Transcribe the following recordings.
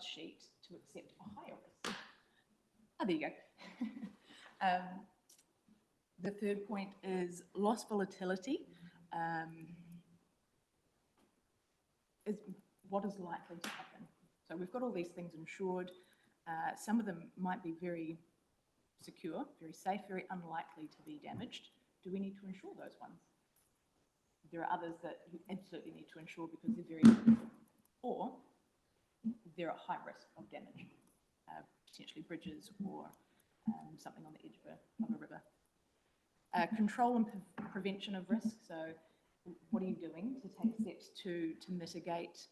sheet to accept a higher risk. Oh, there you go. The third point is loss volatility. Is what is likely to happen. So we've got all these things insured. Some of them might be very secure, very safe, very unlikely to be damaged. Do we need to insure those ones? There are others that you absolutely need to insure because they're very, or they're at high risk of damage, potentially bridges or something on the edge of a river. Control and prevention of risk. So what are you doing to take steps to mitigate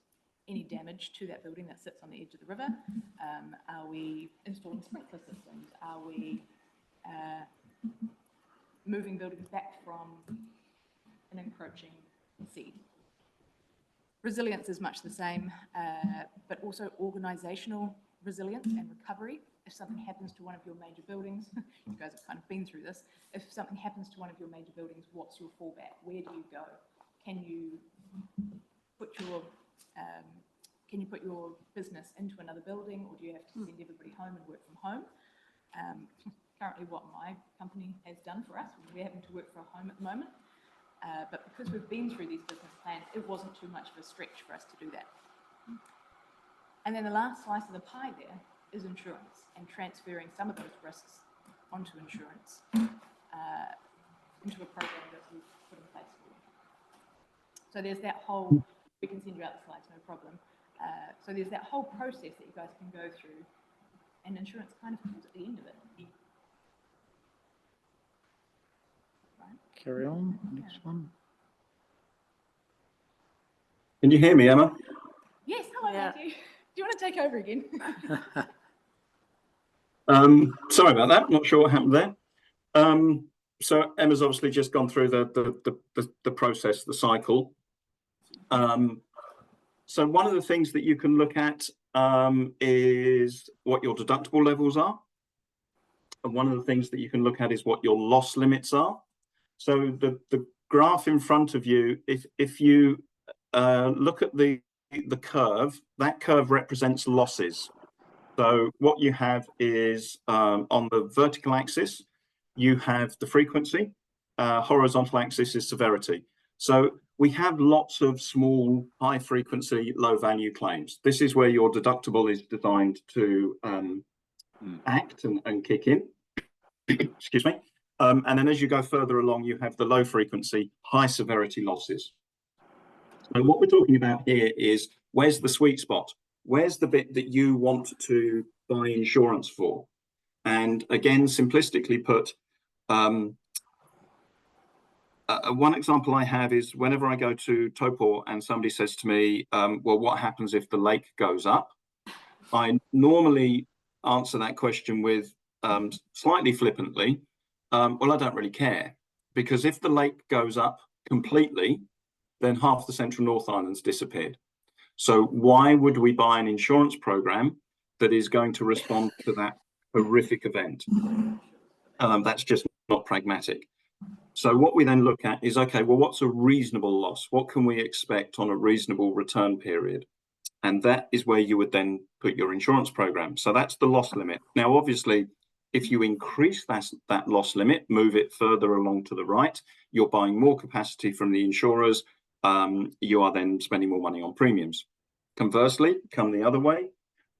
any damage to that building that sits on the edge of the river? Are we installing sprinkler systems? Are we moving buildings back from an encroaching sea? Resilience is much the same, but also organisational resilience and recovery. If something happens to one of your major buildings, you guys have kind of been through this, if something happens to one of your major buildings, what's your fallback? Where do you go? Can you put your business into another building, or do you have to send everybody home and work from home? Currently what my company has done for us, we're having to work from home at the moment, but because we've been through these business plans, it wasn't too much of a stretch for us to do that. And then the last slice of the pie there is insurance and transferring some of those risks onto insurance, into a program that we've put in place for you. So there's that whole, we can send you out the slides, no problem. So there's that whole process that you guys can go through, and insurance kind of comes at the end of it. Right. Carry on, next one. Can you hear me, Emma? Yes, hello, Matthew. Do you want to take over again? Sorry about that. Not sure what happened there. So Emma's obviously just gone through the process, the cycle. So one of the things that you can look at is what your deductible levels are. And one of the things that you can look at is what your loss limits are. So the graph in front of you, if you look at the curve, that curve represents losses. So what you have is on the vertical axis, you have the frequency, horizontal axis is severity. So we have lots of small, high frequency, low value claims. This is where your deductible is designed to act and kick in. Excuse me. And then as you go further along, you have the low frequency, high severity losses. So what we're talking about here is, where's the sweet spot? Where's the bit that you want to buy insurance for? And again, simplistically put, one example I have is whenever I go to Taupo and somebody says to me, well, what happens if the lake goes up? I normally answer that question with slightly flippantly, well, I don't really care, because if the lake goes up completely, then half the Central North Island's disappeared. So why would we buy an insurance program that is going to respond to that horrific event? That's just not pragmatic. So what we then look at is, okay, well, what's a reasonable loss? What can we expect on a reasonable return period? And that is where you would then put your insurance program. So that's the loss limit. Now, obviously, if you increase that loss limit, move it further along to the right, you're buying more capacity from the insurers. You are then spending more money on premiums. Conversely, come the other way,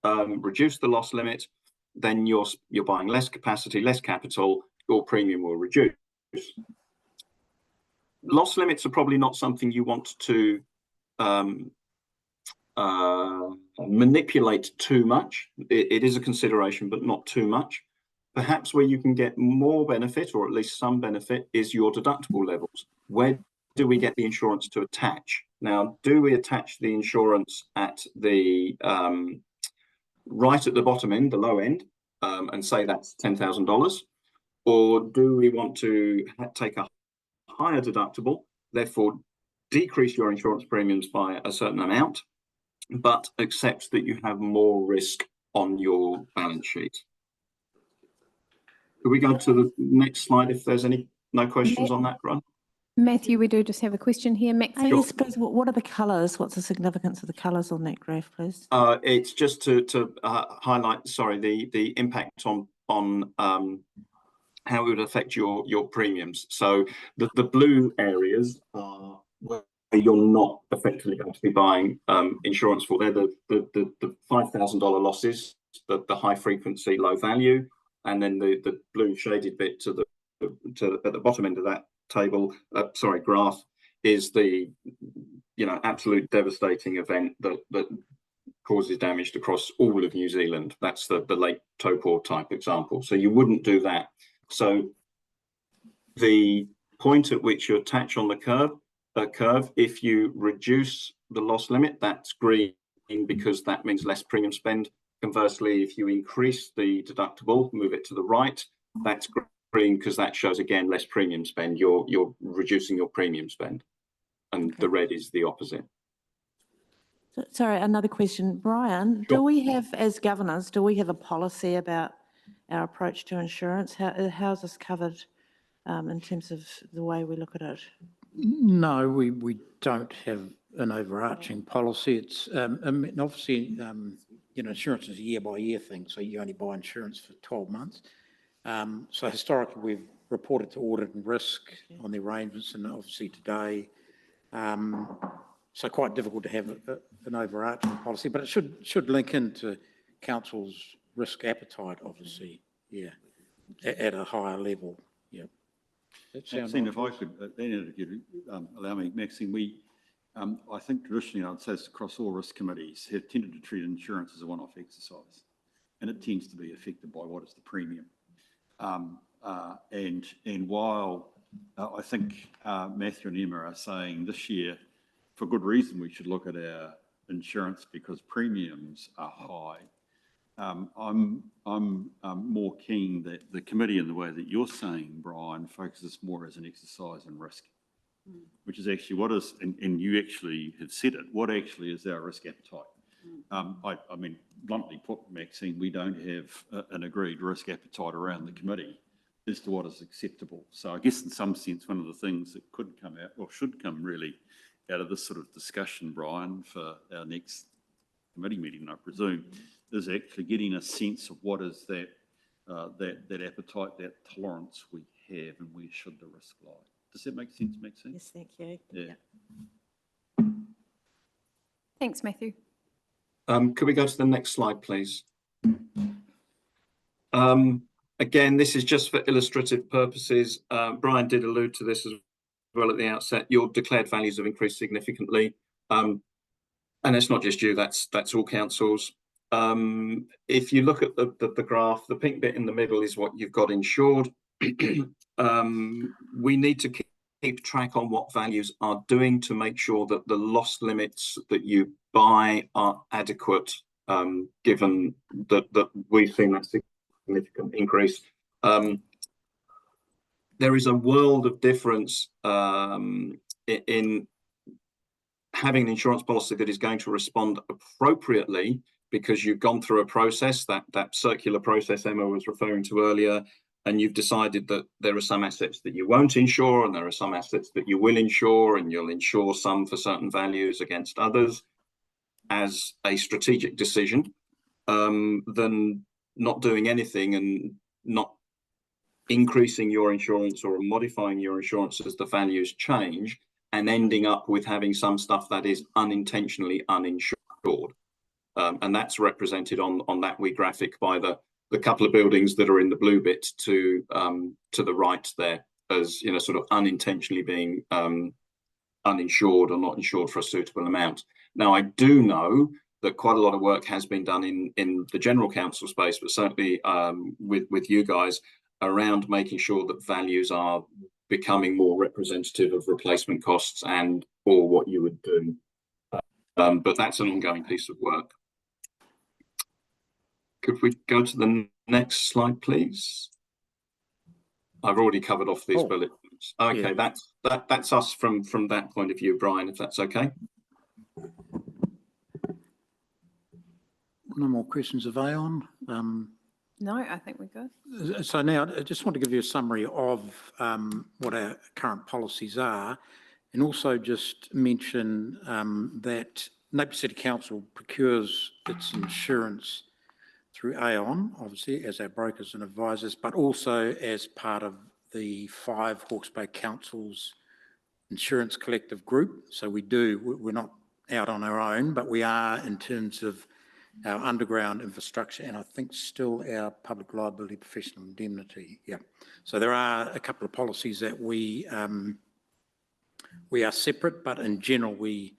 reduce the loss limit, then you're buying less capacity, less capital, your premium will reduce. Loss limits are probably not something you want to manipulate too much. It is a consideration, but not too much. Perhaps where you can get more benefit, or at least some benefit, is your deductible levels. Where do we get the insurance to attach? Now, do we attach the insurance at the right at the bottom end, the low end, and say that's $10,000? Or do we want to take a higher deductible, therefore decrease your insurance premiums by a certain amount, but accept that you have more risk on your balance sheet? Could we go to the next slide if there's no questions on that, Ron? Matthew, we do just have a question here. Maxine? Yes, please. What are the colours? What's the significance of the colours on that graph, please? It's just to highlight, sorry, the impact on how it would affect your premiums. So the blue areas are where you're not effectively going to be buying insurance for. They're the $5,000 losses, the high frequency, low value, and then the blue shaded bit at the bottom end of that table, graph, is the absolute devastating event that causes damage across all of New Zealand. That's the Lake Taupo type example. So you wouldn't do that. So the point at which you attach on the curve, if you reduce the loss limit, that's green because that means less premium spend. Conversely, if you increase the deductible, move it to the right, that's green because that shows again less premium spend. You're reducing your premium spend, and the red is the opposite. Sorry, another question, Brian. Sure. Do we have, as governors, a policy about our approach to insurance? How is this covered in terms of the way we look at it? No, we don't have an overarching policy. It's obviously insurance is a year-by-year thing, so you only buy insurance for 12 months. So historically, we've reported to audit and risk on the arrangements, and obviously today, so quite difficult to have an overarching policy, but it should link into council's risk appetite, obviously, at a higher level. Maxine, if I could, if you allow me, Maxine, I think traditionally, I'd say it's across all risk committees, have tended to treat insurance as a one-off exercise, and it tends to be affected by what is the premium. And while I think Matthew and Emma are saying this year, for good reason, we should look at our insurance because premiums are high. I'm more keen that the committee, in the way that you're saying, Brian, focuses more as an exercise in risk, which is actually what is, and you actually have said it, what actually is our risk appetite? I mean, bluntly put, Maxine, we don't have an agreed risk appetite around the committee as to what is acceptable. So I guess in some sense, one of the things that could come out, or should come really out of this sort of discussion, Brian, for our next committee meeting, I presume, is actually getting a sense of what is that appetite, that tolerance we have, and where should the risk lie. Does that make sense, Maxine? Yes, thank you. Yeah. Thanks, Matthew. Could we go to the next slide, please? Again, this is just for illustrative purposes. Brian did allude to this as well at the outset. Your declared values have increased significantly, and it's not just you. That's all councils. If you look at the graph, the pink bit in the middle is what you've got insured. We need to keep track on what values are doing to make sure that the loss limits that you buy are adequate, given that we've seen that significant increase. There is a world of difference in having an insurance policy that is going to respond appropriately because you've gone through a process, that circular process Emma was referring to earlier, and you've decided that there are some assets that you won't insure and there are some assets that you will insure, and you'll insure some for certain values against others as a strategic decision, than not doing anything and not increasing your insurance or modifying your insurance as the values change and ending up with having some stuff that is unintentionally uninsured. And that's represented on that wee graphic by the couple of buildings that are in the blue bit to the right there, as sort of unintentionally being uninsured or not insured for a suitable amount. Now, I do know that quite a lot of work has been done in the general council space, but certainly with you guys, around making sure that values are becoming more representative of replacement costs and or what you would do. But that's an ongoing piece of work. Could we go to the next slide, please? I've already covered off these bullet points. Okay, yeah. That's us from that point of view, Brian, if that's okay. No more questions of Aon. No, I think we're good. So now I just want to give you a summary of what our current policies are, and also just mention that Napier City Council procures its insurance through Aon, obviously, as our brokers and advisors, but also as part of the 5 Hawke's Bay Councils insurance collective group. So we're not out on our own, but we are in terms of our underground infrastructure, and I think still our public liability professional indemnity. Yeah. So there are a couple of policies that we are separate, but in general we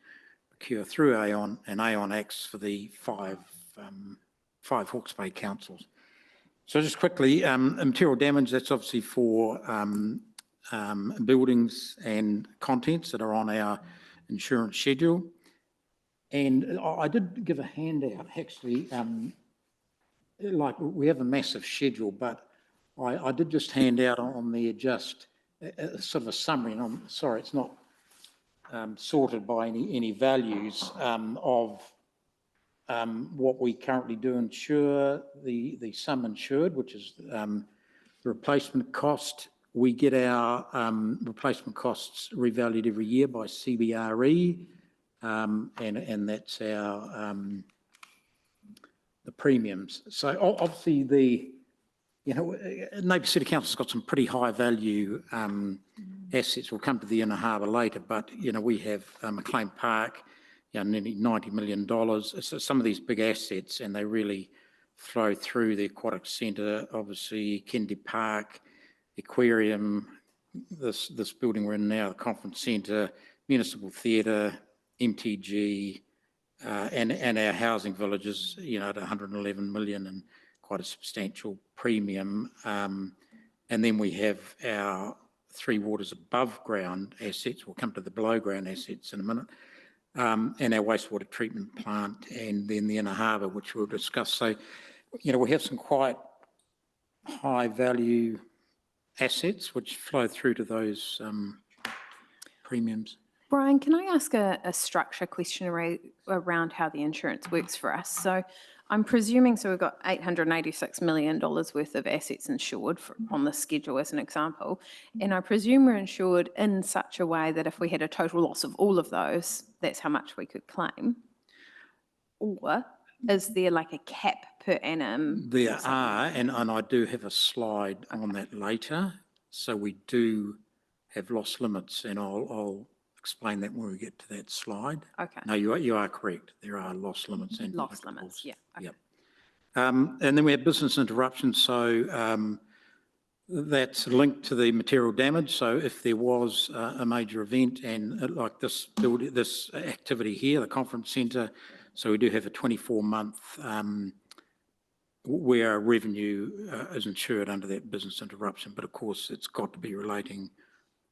procure through Aon, and Aon acts for the 5 Hawke's Bay councils. So just quickly, material damage, that's obviously for buildings and contents that are on our insurance schedule. And I did give a handout, actually, like we have a massive schedule, but I did just hand out on there just sort of a summary, and I'm sorry, it's not sorted by any values of what we currently do insure, the sum insured, which is the replacement cost. We get our replacement costs revalued every year by CBRE, and that's our the premiums. So obviously Napier City Council's got some pretty high value assets. We'll come to the Inner Harbour later, but we have McLean Park, nearly $90 million. So some of these big assets, and they really flow through the aquatic centre, obviously Kennedy Park, Aquarium, this building we're in now, the Conference Centre, Municipal Theatre, MTG, and our housing villages, at 111 million and quite a substantial premium. And then we have our 3 waters above ground assets. We'll come to the below ground assets in a minute. And our wastewater treatment plant, and then the Inner Harbour, which we'll discuss. So, we have some quite high value assets which flow through to those premiums. Brian, can I ask a structure question around how the insurance works for us? So I'm presuming, so we've got $886 million worth of assets insured on the schedule as an example, and I presume we're insured in such a way that if we had a total loss of all of those, that's how much we could claim? Or is there like a cap per annum? There are, and I do have a slide on that later. So we do have loss limits, and I'll explain that when we get to that slide. Okay. No, you are correct. There are loss limits and Loss deductibles. limits, yeah. Okay. Yep. And then we have business interruption. So that's linked to the material damage. So if there was a major event, and like this activity here, the conference centre, so we do have a 24-month where revenue is insured under that business interruption, but of course it's got to be relating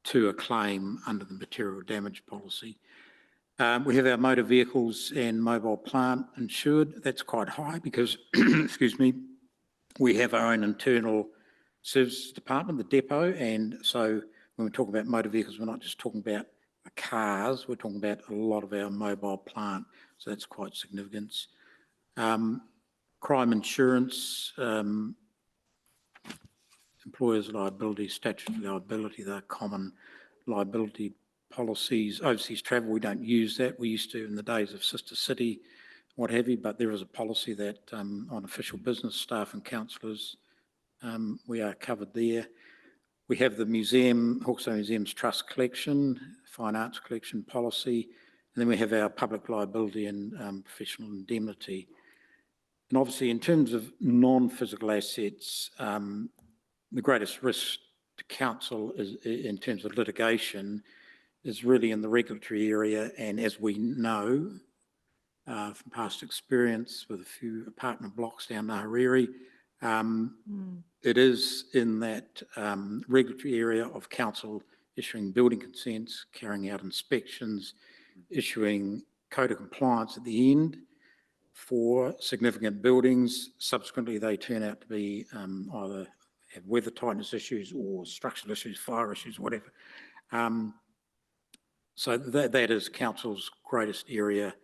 to a claim under the material damage policy. We have our motor vehicles and mobile plant insured. That's quite high because, excuse me, we have our own internal services department, the depot, and so when we talk about motor vehicles, we're not just talking about cars, we're talking about a lot of our mobile plant, so that's quite significant. Crime insurance, employers' liability, statutory liability, they're common liability policies. Overseas travel, we don't use that. We used to in the days of Sister City, what have you, but there is a policy that on official business staff and councillors, we are covered there. We have the museum, Hawke's Bay Museum's trust collection, fine arts collection policy, and then we have our public liability and professional indemnity. And obviously in terms of non-physical assets, the greatest risk to council is, in terms of litigation, is really in the regulatory area. And as we know from past experience with a few apartment blocks down Nahariri, it is in that regulatory area of council issuing building consents, carrying out inspections, issuing code of compliance at the end for significant buildings. Subsequently, they turn out to be either have weather tightness issues or structural issues, fire issues, whatever. So that is council's greatest area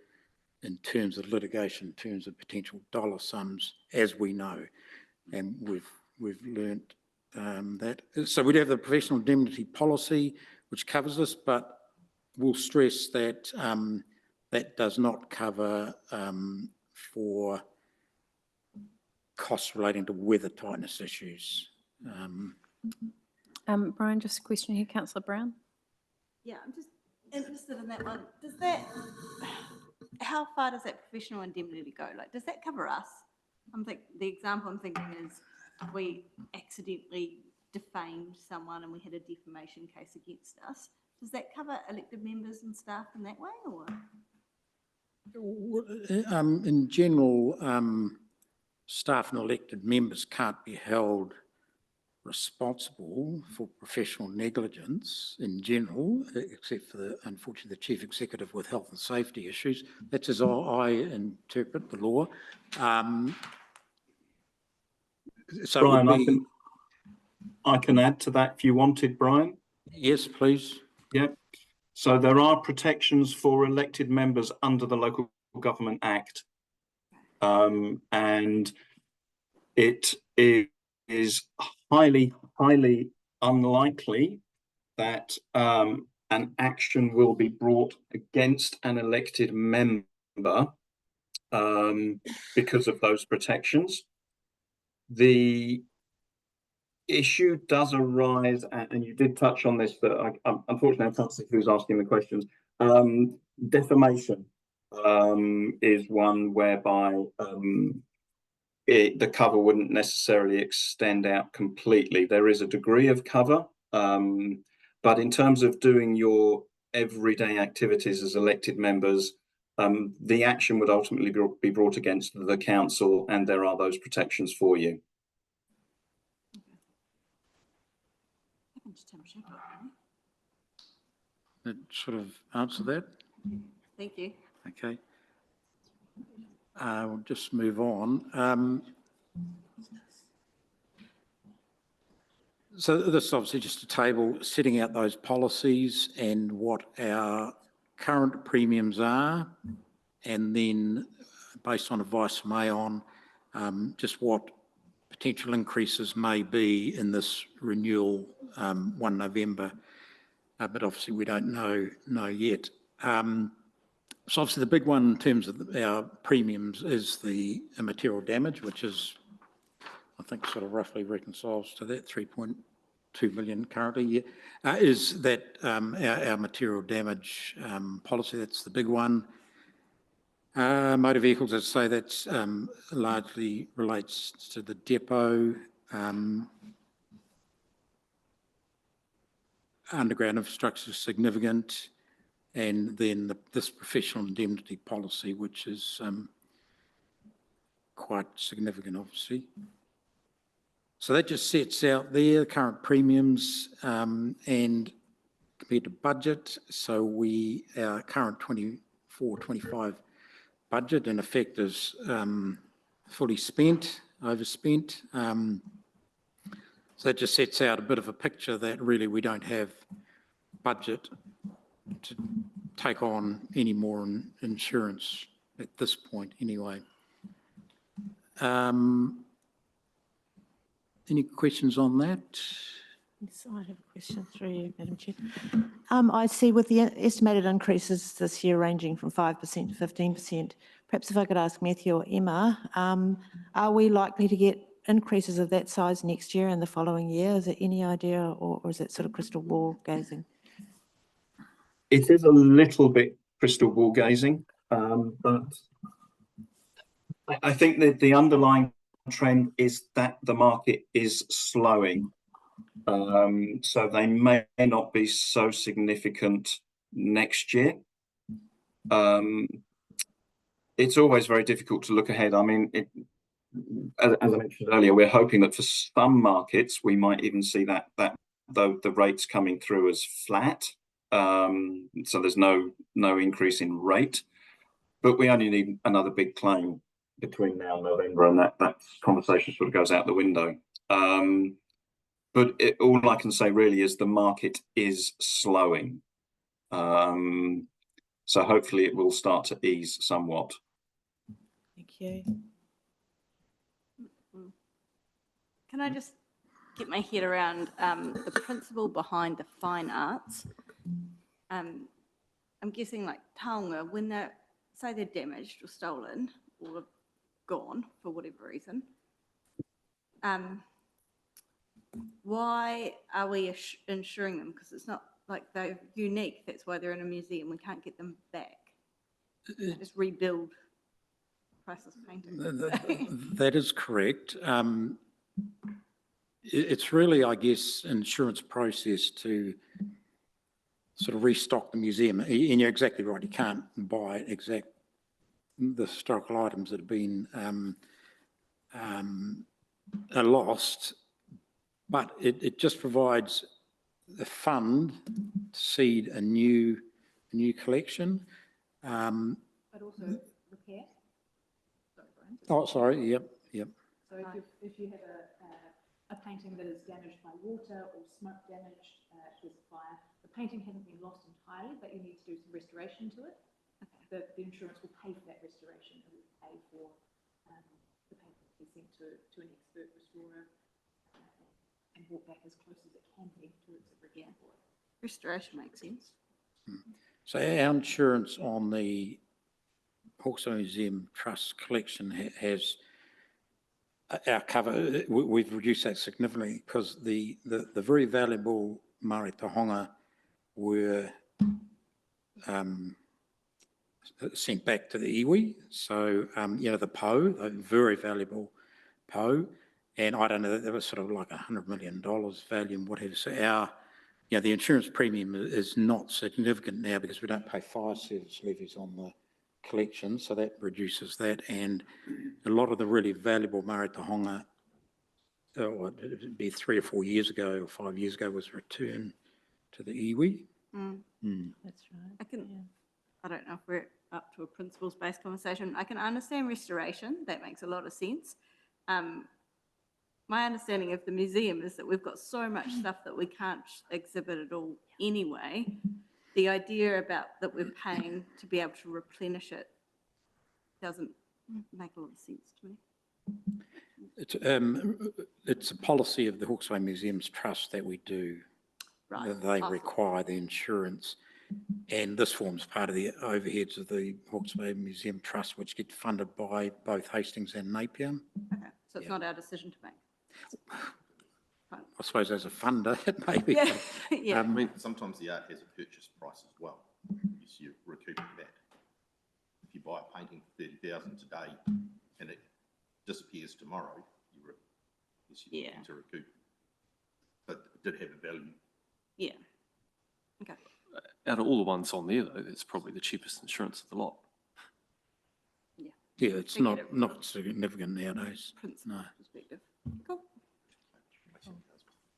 in terms of litigation, in terms of potential dollar sums, as we know. and we've learnt that. So we'd have the professional indemnity policy, which covers this, but we'll stress that that does not cover for costs relating to weather tightness issues. Brian, just a question here, Councillor Brown. Yeah, I'm just interested in that one. Does that, how far does that professional indemnity go? Like, does that cover us? The example I'm thinking is we accidentally defamed someone and we had a defamation case against us. Does that cover elected members and staff in that way, or? In general, staff and elected members can't be held responsible for professional negligence in general, except for unfortunately, the chief executive with health and safety issues. That's as I interpret the law. So Brian, I can add to that if you wanted, Brian. Yes, please. Yeah. So there are protections for elected members under the Local Government Act. And it is highly unlikely that an action will be brought against an elected member because of those protections. The issue does arise, and you did touch on this, that unfortunately I can't see who's asking the questions. Defamation is one whereby the cover wouldn't necessarily extend out completely. There is a degree of cover, but in terms of doing your everyday activities as elected members, the action would ultimately be brought against the council, and there are those protections for you. That sort of answer that? Thank you. Okay. We'll just move on. So this is obviously just a table setting out those policies and what our current premiums are, and then based on advice from Aon, just what potential increases may be in this renewal 1 November, but obviously we don't know yet. So obviously the big one in terms of our premiums is the immaterial damage, which is, I think, sort of roughly reconciles to that 3.2 million currently, is that our material damage policy. That's the big one. Motor vehicles, as I say, that's largely relates to the depot. Underground infrastructure is significant, and then this professional indemnity policy, which is quite significant, obviously. So that just sets out there current premiums and compared to budget. So our current 24-25 budget in effect is fully spent, overspent. So that just sets out a bit of a picture that really we don't have budget to take on any more insurance at this point anyway. Any questions on that? Yes, I have a question through you, Madam Chair. I see with the estimated increases this year ranging from 5% to 15%, perhaps if I could ask Matthew or Emma, are we likely to get increases of that size next year and the following year? Is there any idea, or is it sort of crystal ball gazing? It is a little bit crystal ball gazing, but I think that the underlying trend is that the market is slowing. So they may not be so significant next year. It's always very difficult to look ahead. I mean, as I mentioned earlier, we're hoping that for some markets, we might even see that though the rates coming through as flat. So there's no increase in rate, but we only need another big claim between now and November, and that conversation sort of goes out the window. But all I can say really is the market is slowing. So hopefully it will start to ease somewhat. Thank you. can I just get my head around the principle behind the fine arts? I'm guessing like taonga, when say they're damaged or stolen or gone for whatever reason, why are we insuring them? Because it's not like they're unique. That's why they're in a museum. We can't get them back. Just rebuild priceless paintings. That is correct. It's really, I guess, insurance process to sort of restock the museum. And you're exactly right. You can't buy the historical items that have been are lost, but it just provides a fund to seed a new collection. But also repair. Sorry, Brian. Oh, sorry. Yep. So if you have a painting that is damaged by water or smoke damage, there's a fire, the painting hasn't been lost entirely, but you need to do some restoration to it. Okay. The insurance will pay for that restoration. It will pay for the painting to be sent to an expert restorer and brought back as close as it can be to its original form. Restoration makes sense. So our insurance on the Hawke's Bay Museum Trust collection has our cover. We've reduced that significantly because the very valuable Mare Tahonga were sent back to the iwi. So, the po, the very valuable po, and I don't know, that was sort of like $100 million value and whatever. So the insurance premium is not significant now because we don't pay fire service levies on the collection, so that reduces that. And a lot of the really valuable Mare Tahonga, it'd be 3 or 4 years ago or 5 years ago, was returned to the iwi. That's right. I don't know if we're up to a principles-based conversation. I can understand restoration. That makes a lot of sense. My understanding of the museum is that we've got so much stuff that we can't exhibit at all anyway. The idea about that we're paying to be able to replenish it doesn't make a lot of sense to me. It's a policy of the Hawke's Bay Museums Trust that we do. Right. That they require the insurance, and this forms part of the overheads of the Hawke's Bay Museum Trust, which get funded by both Hastings and Napier. Okay, so it's not our decision to make. I suppose as a funder, it may be. Yeah, yeah. I mean, sometimes the art has a purchase price as well. You recoup that. If you buy a painting for $30,000 today and it disappears tomorrow, you need to recoup. But it did have a value. Yeah. Okay. Out of all the ones on there, though, it's probably the cheapest insurance of the lot. Yeah, it's not significant nowadays. No. Perspective. Cool.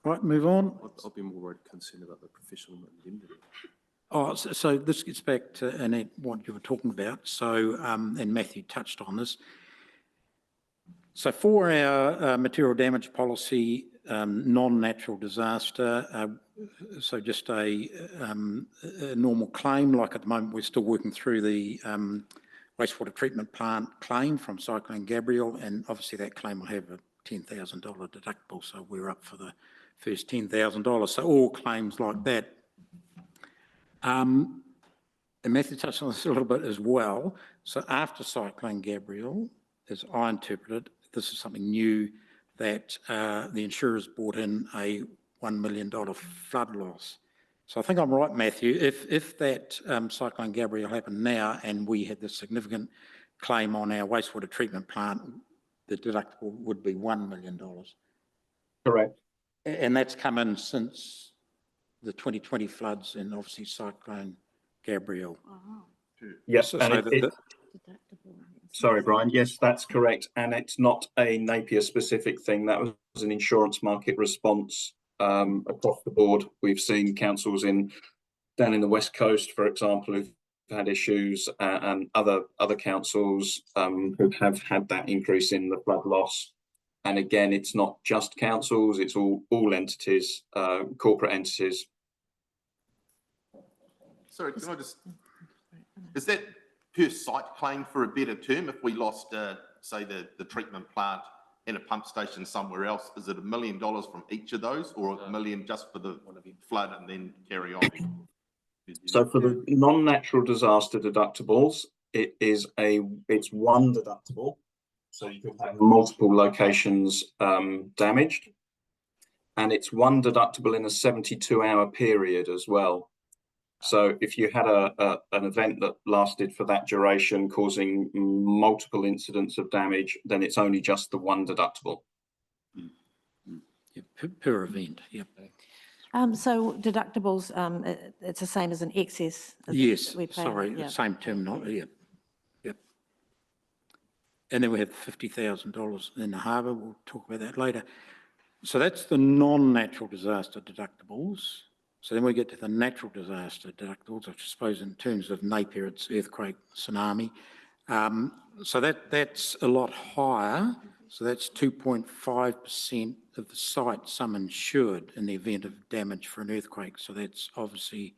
Right, move on. I'll be more concerned about the professional indemnity. Oh, so this gets back to Annette, what you were talking about. So, and Matthew touched on this. So for our material damage policy, non-natural disaster, so just a normal claim, like at the moment we're still working through the wastewater treatment plant claim from Cyclone Gabrielle, and obviously that claim will have a $10,000 deductible, so we're up for the first $10,000. So all claims like that. And Matthew touched on this a little bit as well. So after Cyclone Gabrielle, as I interpret it, this is something new that the insurers brought in a $1 million flood loss. So I think I'm right, Matthew. If that Cyclone Gabrielle happened now and we had this significant claim on our wastewater treatment plant, the deductible would be $1 million. Correct. And that's come in since the 2020 floods and obviously Cyclone Gabrielle. Yes, So and sorry, Brian. Yes, that's correct. And it's not a Napier specific thing. That was an insurance market response across the board. We've seen councils down in the West Coast, for example, who've had issues, and other councils who have had that increase in the flood loss. And again, it's not just councils; it's all entities, corporate entities. Sorry, can I just, is that per site claim for a better term if we lost, say, the treatment plant and a pump station somewhere else, is it $1 million from each of those, or $1 million just for the flood and then carry on? So for the non-natural disaster deductibles, it's one deductible. So you could have multiple locations damaged. And it's one deductible in a 72-hour period as well. So if you had an event that lasted for that duration, causing multiple incidents of damage, then it's only just the one deductible. Yeah, per event, yep. So deductibles, it's the same as an excess? is it, Yes, that we pay? sorry, Yeah. same terminology, yep, yep. And then we have $50,000 in the harbour, we'll talk about that later. So that's the non-natural disaster deductibles. So then we get to the natural disaster deductibles, which I suppose in terms of Napier, it's earthquake, tsunami. So that's a lot higher. So that's 2.5% of the site sum insured in the event of damage for an earthquake. So that's obviously,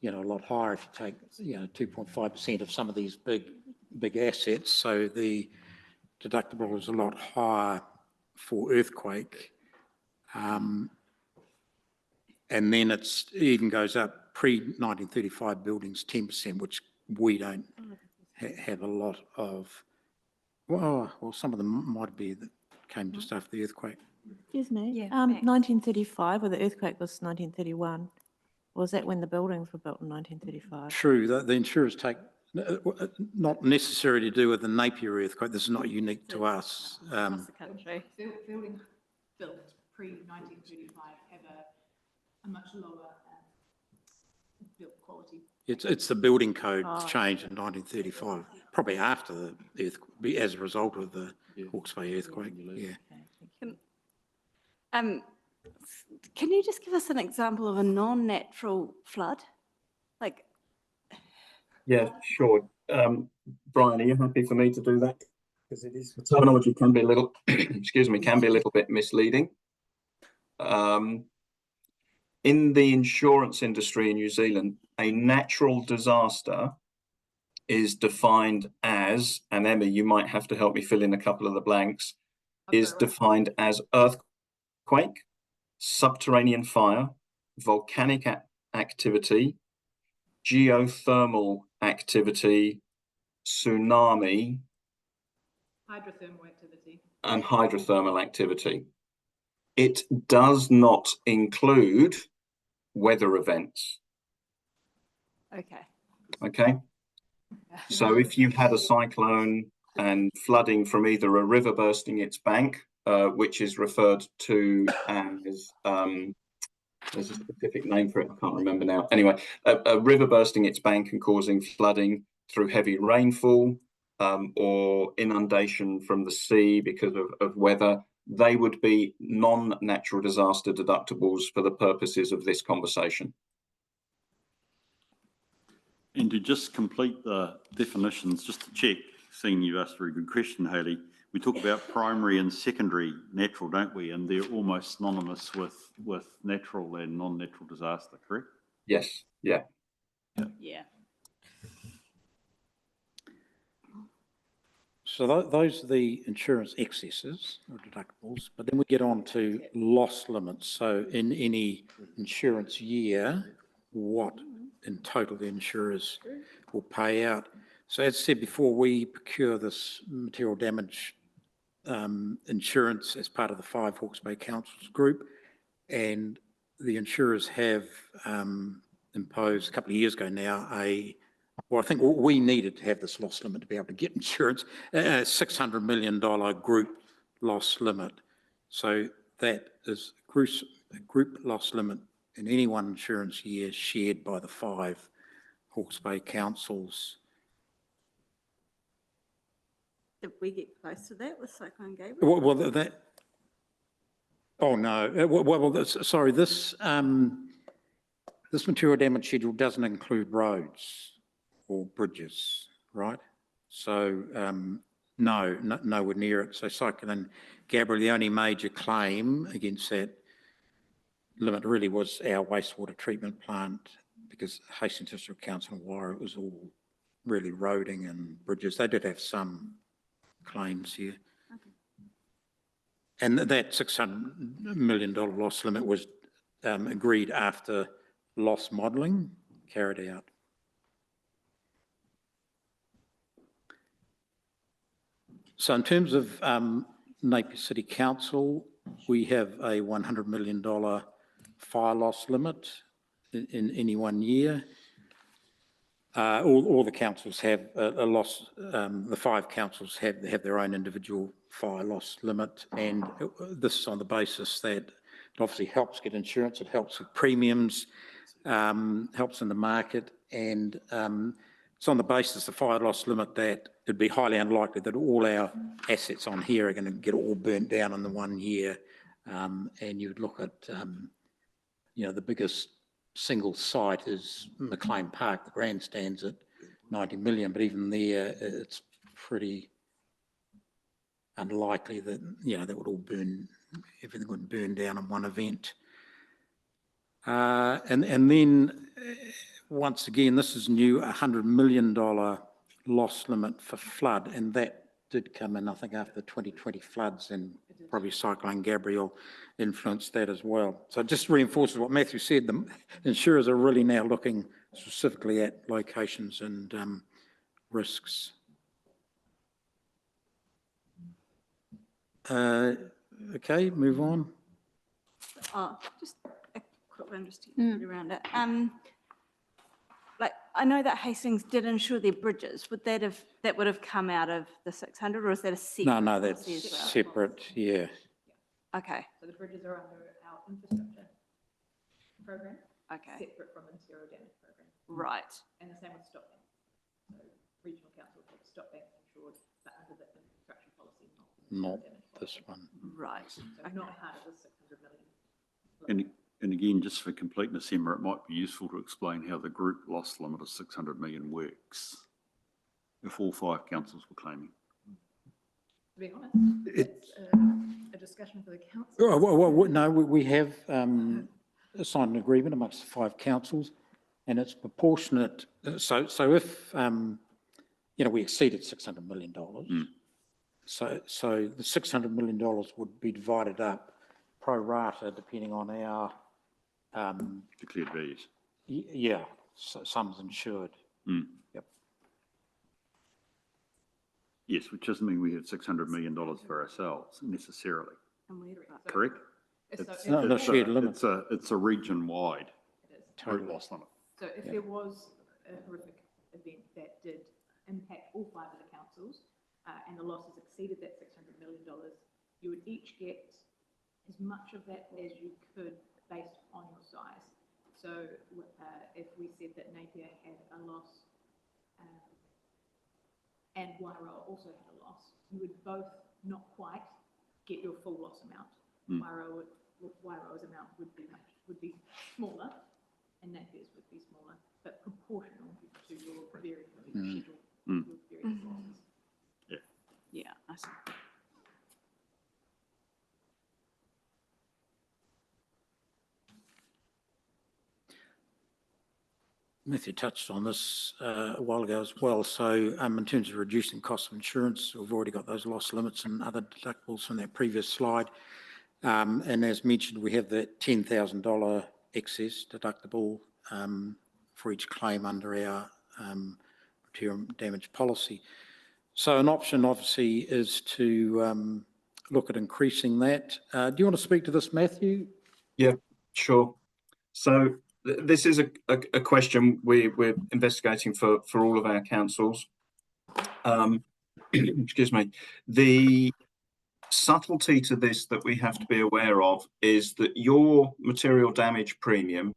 a lot higher if you take, 2.5% of some of these big assets. So the deductible is a lot higher for earthquake. And then it even goes up pre-1935 buildings 10%, which we don't have a lot of. Well, some of them might be that came just after the earthquake. Excuse me. Yeah, 1935, well, the earthquake was 1931. Was that when the buildings were built in 1935? True, the insurers take, not necessarily to do with the Napier earthquake, this is not unique to us. Across the country. Buildings built pre-1935 have a much lower built quality. It's the building code changed in 1935, probably after the earthquake, as a result of the Hawke's Bay earthquake, yeah. Can you just give us an example of a non-natural flood? Like, Yeah, sure. Brian, are you happy for me to do that? Because the terminology can be a little, excuse me, can be a little bit misleading. In the insurance industry in New Zealand, a natural disaster is defined as, and Emma, you might have to help me fill in a couple of the blanks, is defined as earthquake, subterranean fire, volcanic activity, geothermal activity, tsunami, Hydrothermal activity. and hydrothermal activity. It does not include weather events. okay. Okay. So if you had a cyclone and flooding from either a river bursting its bank, which is referred to as, there's a specific name for it, I can't remember now. Anyway, a river bursting its bank and causing flooding through heavy rainfall or inundation from the sea because of weather, they would be non-natural disaster deductibles for the purposes of this conversation. And to just complete the definitions, just to check, seeing you asked a very good question, Hayley, we talk about primary and secondary natural, don't we? And they're almost synonymous with natural and non-natural disaster, correct? Yes, yeah. Yeah. So those are the insurance excesses or deductibles, but then we get on to loss limits. So in any insurance year, what in total the insurers will pay out. So as I said before, we procure this material damage insurance as part of the 5 Hawke's Bay Councils group, and the insurers have imposed a couple of years ago now I think we needed to have this loss limit to be able to get insurance, a $600 million group loss limit. So that is a group loss limit in any one insurance year shared by the 5 Hawke's Bay Councils. Did we get close to that with Cyclone Gabriel? Well, oh no, sorry, this material damage schedule doesn't include roads or bridges, right? So nowhere near it. So Cyclone Gabriel, the only major claim against that limit really was our wastewater treatment plant, because Hastings District Council and Wire, it was all really roading and bridges. They did have some claims here. And that $600 million loss limit was agreed after loss modelling carried out. So in terms of Napier City Council, we have a $100 million fire loss limit in any 1 year. All the councils have a loss, the 5 councils have their own individual fire loss limit, and this is on the basis that it obviously helps get insurance, it helps with premiums, helps in the market, and it's on the basis of the fire loss limit that it'd be highly unlikely that all our assets on here are going to get all burnt down in the 1 year, and you'd look at, you know, the biggest single site is McLean Park, the grandstands at 90 million, but even there, it's pretty unlikely that, you know, that would all burn, everything would burn down in one event. And then, once again, this is new, $100 million loss limit for flood, and that did come in, I think, after the 2020 floods, and probably Cyclone Gabrielle influenced that as well. So it just reinforces what Matthew said. The insurers are really now looking specifically at locations and risks. Okay, move on. Just a quick one just to get around it. Like, I know that Hastings did insure their bridges. Would that would have come out of the 600, or is that a separate? No, that's policy as well? separate, yeah. Okay, So the bridges are under our infrastructure program, okay, separate from the zero damage program. right. And the same with stop bank. So regional council takes stop bank insured, but under the infrastructure policy, Not zero damage this policy. one. Right. So not part of the 600 million. And again, just for completeness, Emma, it might be useful to explain how the group loss limit of 600 million works, if all 5 councils were claiming. To be honest, It's a discussion for the council. well, no, we have signed an agreement amongst the 5 councils, and it's proportionate. So if you know, we exceeded $600 million, so the $600 million would be divided up pro rata depending on our Declared values. yeah, sums insured. Yep. Yes, which doesn't mean we have $600 million for ourselves necessarily, And we, correct? It's No, no shared limit. It's a region-wide Total loss limit. So if there was a horrific event that did impact all 5 of the councils, and the losses exceeded that $600 million, you would each get as much of that as you could based on your size. So if we said that Napier had a loss and Wairoa also had a loss, you would both not quite get your full loss amount. Wairoa's amount would be smaller, and Napier's would be smaller, but proportional to your very schedule, your various losses. yeah, I see. Matthew touched on this a while ago as well. So in terms of reducing cost of insurance, we've already got those loss limits and other deductibles from that previous slide. And as mentioned, we have that $10,000 excess deductible for each claim under our material damage policy. So an option obviously is to look at increasing that. Do you want to speak to this, Matthew? Yeah, sure. So this is a question we're investigating for all of our councils. Excuse me. The subtlety to this that we have to be aware of is that your material damage premium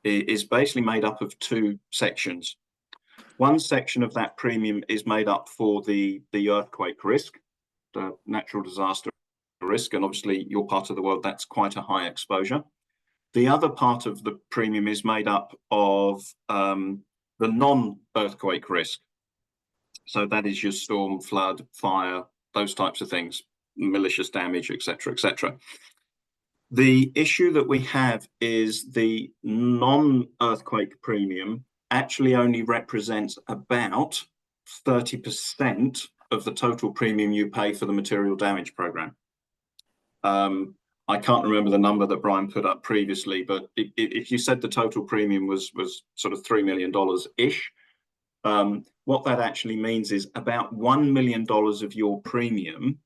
is basically made up of 2 sections. One section of that premium is made up for the earthquake risk, the natural disaster risk, and obviously your part of the world, that's quite a high exposure. The other part of the premium is made up of the non-earthquake risk. So that is your storm, flood, fire, those types of things, malicious damage, etc., etc. The issue that we have is the non-earthquake premium actually only represents about 30% of the total premium you pay for the material damage program. I can't remember the number that Brian put up previously, but if you said the total premium was sort of $3 million-ish, what that actually means is about $1 million of your premium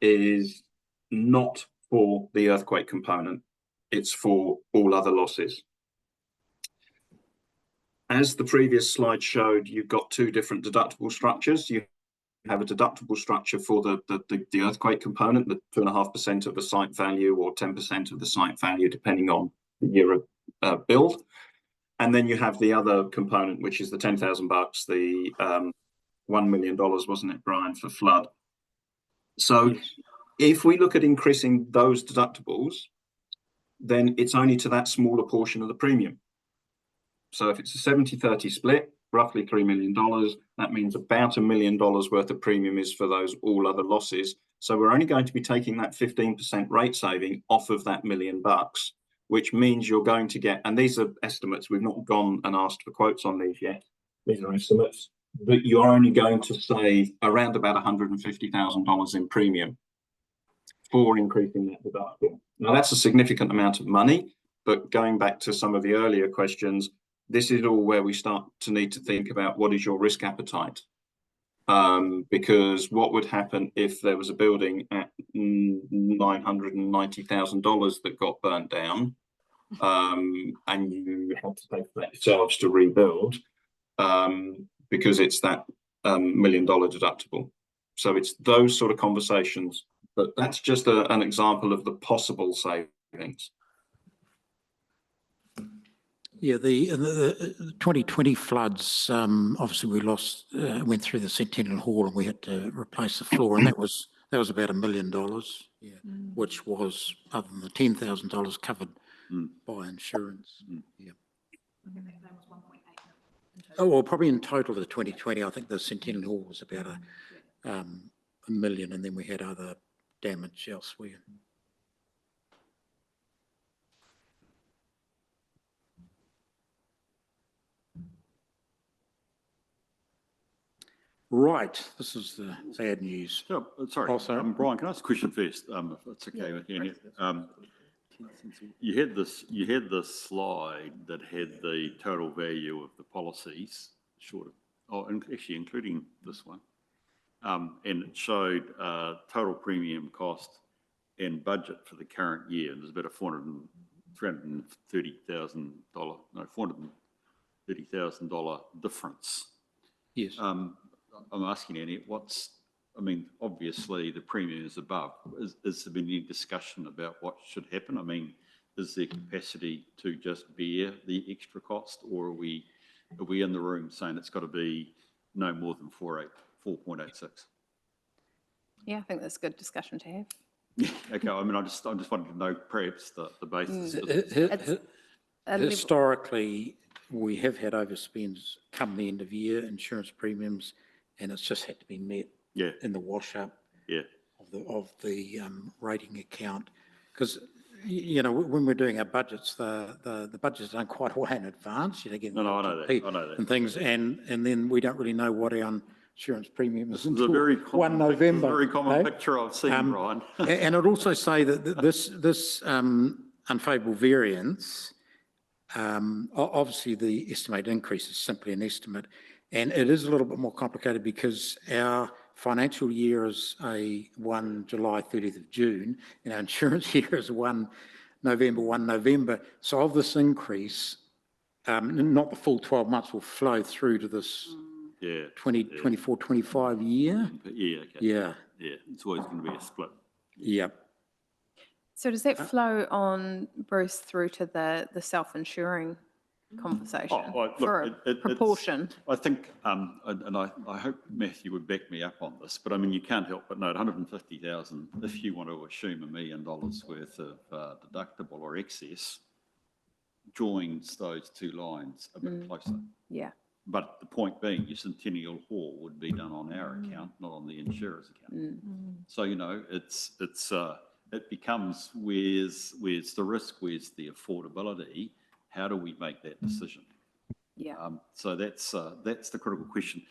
is not for the earthquake component. It's for all other losses. As the previous slide showed, you've got two different deductible structures. You have a deductible structure for the earthquake component, the 2.5% of the site value or 10% of the site value, depending on the year of build. And then you have the other component, which is the $10,000, the $1 million, wasn't it, Brian, for flood? So if we look at increasing those deductibles, then it's only to that smaller portion of the premium. So if it's a 70-30 split, roughly $3 million, that means about $1 million worth of premium is for those all other losses. So we're only going to be taking that 15% rate saving off of that $1 million, which means you're going to get, and these are estimates, we've not gone and asked for quotes on these yet, these are estimates, but you're only going to save around about $150,000 in premium for increasing that deductible. Now that's a significant amount of money, but going back to some of the earlier questions, this is all where we start to need to think about what is your risk appetite. Because what would happen if there was a building at $990,000 that got burnt down, and you had to pay for that yourselves to rebuild, because it's that $1 million deductible. So it's those sort of conversations, but that's just an example of the possible savings. Yeah, the 2020 floods, obviously we lost, went through the Centennial Hall and we had to replace the floor, and that was about $1 million, yeah, which was, other than the $10,000, covered by insurance. Yeah. I think that was 1.8 million. Oh, well, probably in total the 2020, I think the Centennial Hall was about $1 million, and then we had other damage elsewhere. This is the sad news. So, sorry, Brian, can I ask a question first, if it's okay with you? You had this slide that had the total value of the policies, actually including this one, and it showed total premium cost and budget for the current year. And there's about a $430,000 difference. Yes. I'm asking Annie, obviously the premium is above. Is there been any discussion about what should happen? I mean, is there capacity to just bear the extra cost, or are we in the room saying it's got to be no more than 4.86? Yeah, I think that's a good discussion to have. Okay, I mean, I just wanted to know perhaps the basis. Historically, we have had overspends come the end of year, insurance premiums, and it's just had to be met in the wash up of the rating account. Because, you know, when we're doing our budgets, the budgets are done quite a way in advance. You know, getting I know that. And things, and then we don't really know what our insurance premium is until 1 It's November. a very common picture I've seen, Brian. And I'd also say that this unfavourable variance, obviously the estimated increase is simply an estimate, and it is a little bit more complicated because our financial year is a 1 July, 30th of June, and our insurance year is 1 November. So of this increase, not the full 12 months will flow through to this 24-25 year. Yeah, okay. Yeah. Yeah, it's always going to be a split. Yep. So does that flow on, Bruce, through to the self-insuring conversation for a proportion? I think, and I hope Matthew would back me up on this, but I mean, you can't help but note 150,000, if you want to assume $1 million worth of deductible or excess, joins those two lines a bit closer. Yeah. But the point being, your Centennial Hall would be done on our account, not on the insurer's account. So, you know, it becomes where's the risk, where's the affordability? How do we make that decision? Yeah. So that's the critical question.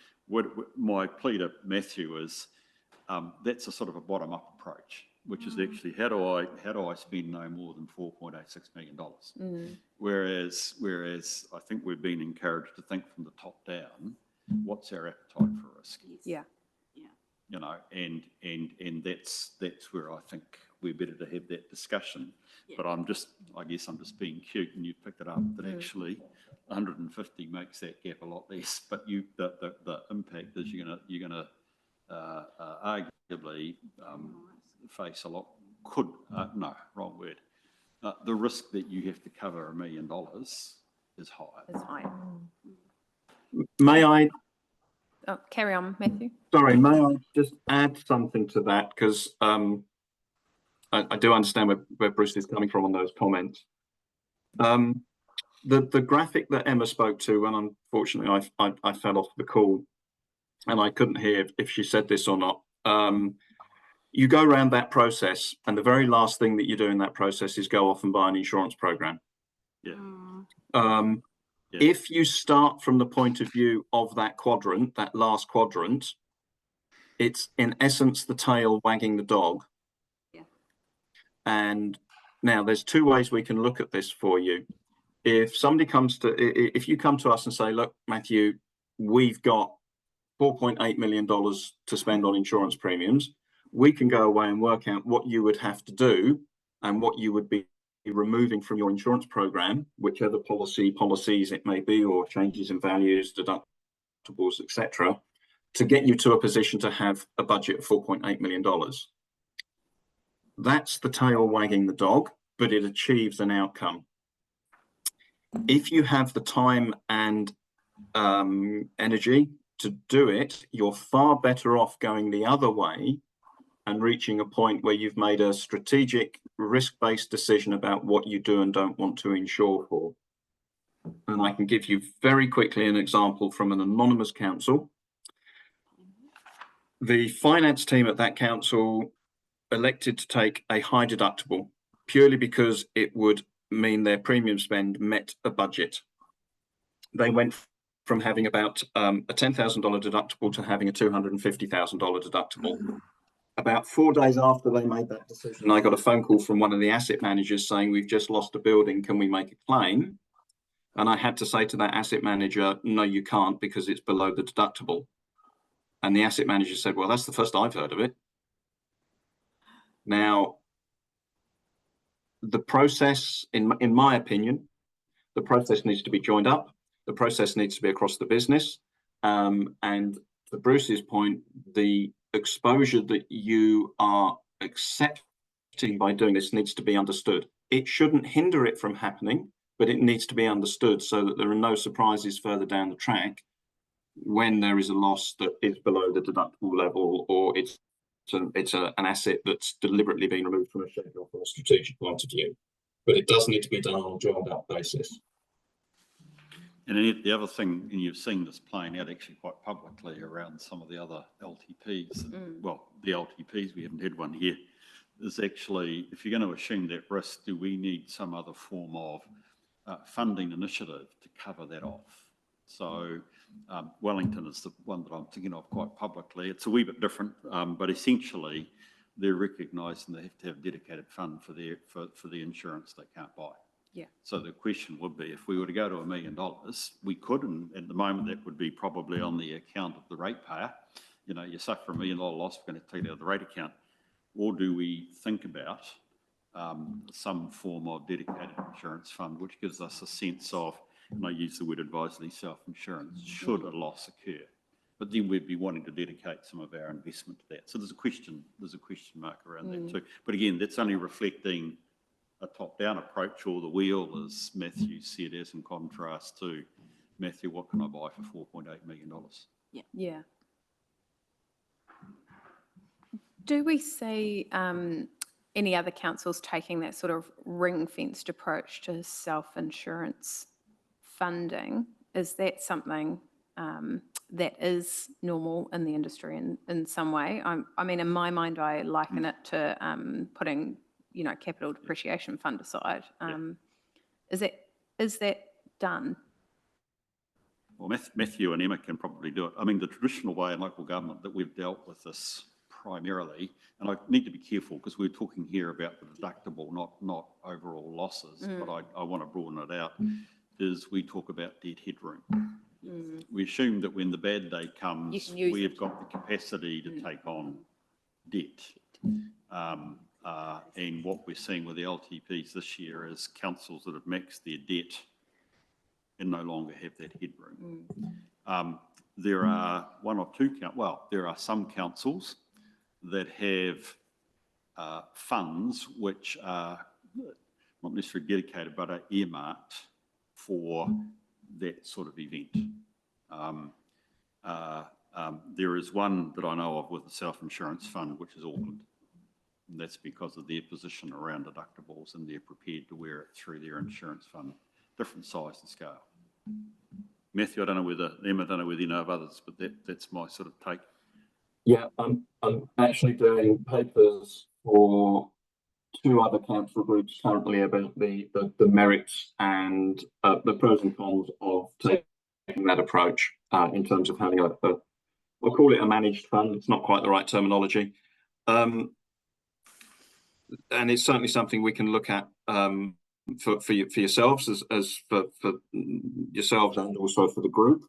My plea to Matthew is that's a sort of a bottom-up approach. which is actually how do I spend no more than $4.86 million? Whereas I think we've been encouraged to think from the top down, what's our appetite for risk? Yeah. You know, and that's where I think we're better to have that discussion. But I guess I'm just being cute, and you picked it up that actually 150 makes that gap a lot less. But the impact is you're gonna arguably face a lot. Wrong word. The risk that you have to cover $1 million is higher. It's high. May I? Oh, carry on, Matthew. Sorry, may I just add something to that? Because I do understand where Bruce is coming from on those comments. The graphic that Emma spoke to, when unfortunately I fell off the call and I couldn't hear if she said this or not. You go around that process, and the very last thing that you do in that process is go off and buy an insurance program. Yeah. If you start from the point of view of that quadrant, that last quadrant, it's in essence the tail wagging the dog. Yeah. And now there's two ways we can look at this for you. If you come to us and say, look, Matthew, we've got $4.8 million to spend on insurance premiums, we can go away and work out what you would have to do and what you would be removing from your insurance program, whichever policies it may be, or changes in values, deductibles, etc., to get you to a position to have a budget of $4.8 million. That's the tail wagging the dog, but it achieves an outcome. If you have the time and energy to do it, you're far better off going the other way and reaching a point where you've made a strategic, risk-based decision about what you do and don't want to insure for. And I can give you very quickly an example from an anonymous council. The finance team at that council elected to take a high deductible purely because it would mean their premium spend met a budget. They went from having about a $10,000 deductible to having a $250,000 deductible. About 4 days after they made that decision, I got a phone call from one of the asset managers saying, we've just lost a building, can we make a claim? And I had to say to that asset manager, no, you can't, because it's below the deductible. And the asset manager said, well, that's the first I've heard of it. Now, the process, in my opinion, the process needs to be joined up. The process needs to be across the business. And to Bruce's point, the exposure that you are accepting by doing this needs to be understood. It shouldn't hinder it from happening, but it needs to be understood so that there are no surprises further down the track when there is a loss that is below the deductible level, or it's an asset that's deliberately been removed from a schedule from a strategic point of view. But it does need to be done on a joined up basis. And the other thing, and you've seen this playing out actually quite publicly around some of the other LTPs, well, the LTPs, we haven't had one here, is actually, if you're going to assume that risk, do we need some other form of funding initiative to cover that off? So Wellington is the one that I'm thinking of quite publicly. It's a wee bit different, but essentially they're recognising they have to have a dedicated fund for the insurance they can't buy. Yeah. So the question would be, if we were to go to $1 million, we could, and at the moment that would be probably on the account of the ratepayer. You know, you suffer $1 million loss, we're going to take it out of the rate account. Or do we think about some form of dedicated insurance fund, which gives us a sense of, and I use the word advisedly, self-insurance, should a loss occur. But then we'd be wanting to dedicate some of our investment to that. So there's a question mark around that too. But again, that's only reflecting a top-down approach, or the wheel, as Matthew said, as in contrast to, Matthew, what can I buy for $4.8 million? Yeah. Do we see any other councils taking that sort of ring-fenced approach to self-insurance funding? Is that something that is normal in the industry in some way? I mean, in my mind, I liken it to putting, you know, capital depreciation fund aside. Is that done? Well, Matthew and Emma can probably do it. I mean, the traditional way in local government that we've dealt with this primarily, and I need to be careful because we're talking here about the deductible, not overall losses, but I want to broaden it out, is we talk about debt headroom. We assume that when the bad day comes, can use we've it. got the capacity to take on debt. And what we're seeing with the LTPs this year is councils that have maxed their debt and no longer have that headroom. There are one or two, there are some councils that have funds which are not necessarily dedicated, but are earmarked for that sort of event. There is one that I know of with the Self-Insurance Fund, which is Auckland. And that's because of their position around deductibles, and they're prepared to wear it through their insurance fund, different size and scale. Matthew, I don't know whether, Emma, I don't know whether you know of others, but that's my sort of take. Yeah, I'm actually doing papers for 2 other council groups currently about the merits and the pros and cons of taking that approach in terms of having I'll call it a managed fund. It's not quite the right terminology. And it's certainly something we can look at for yourselves as for yourselves and also for the group.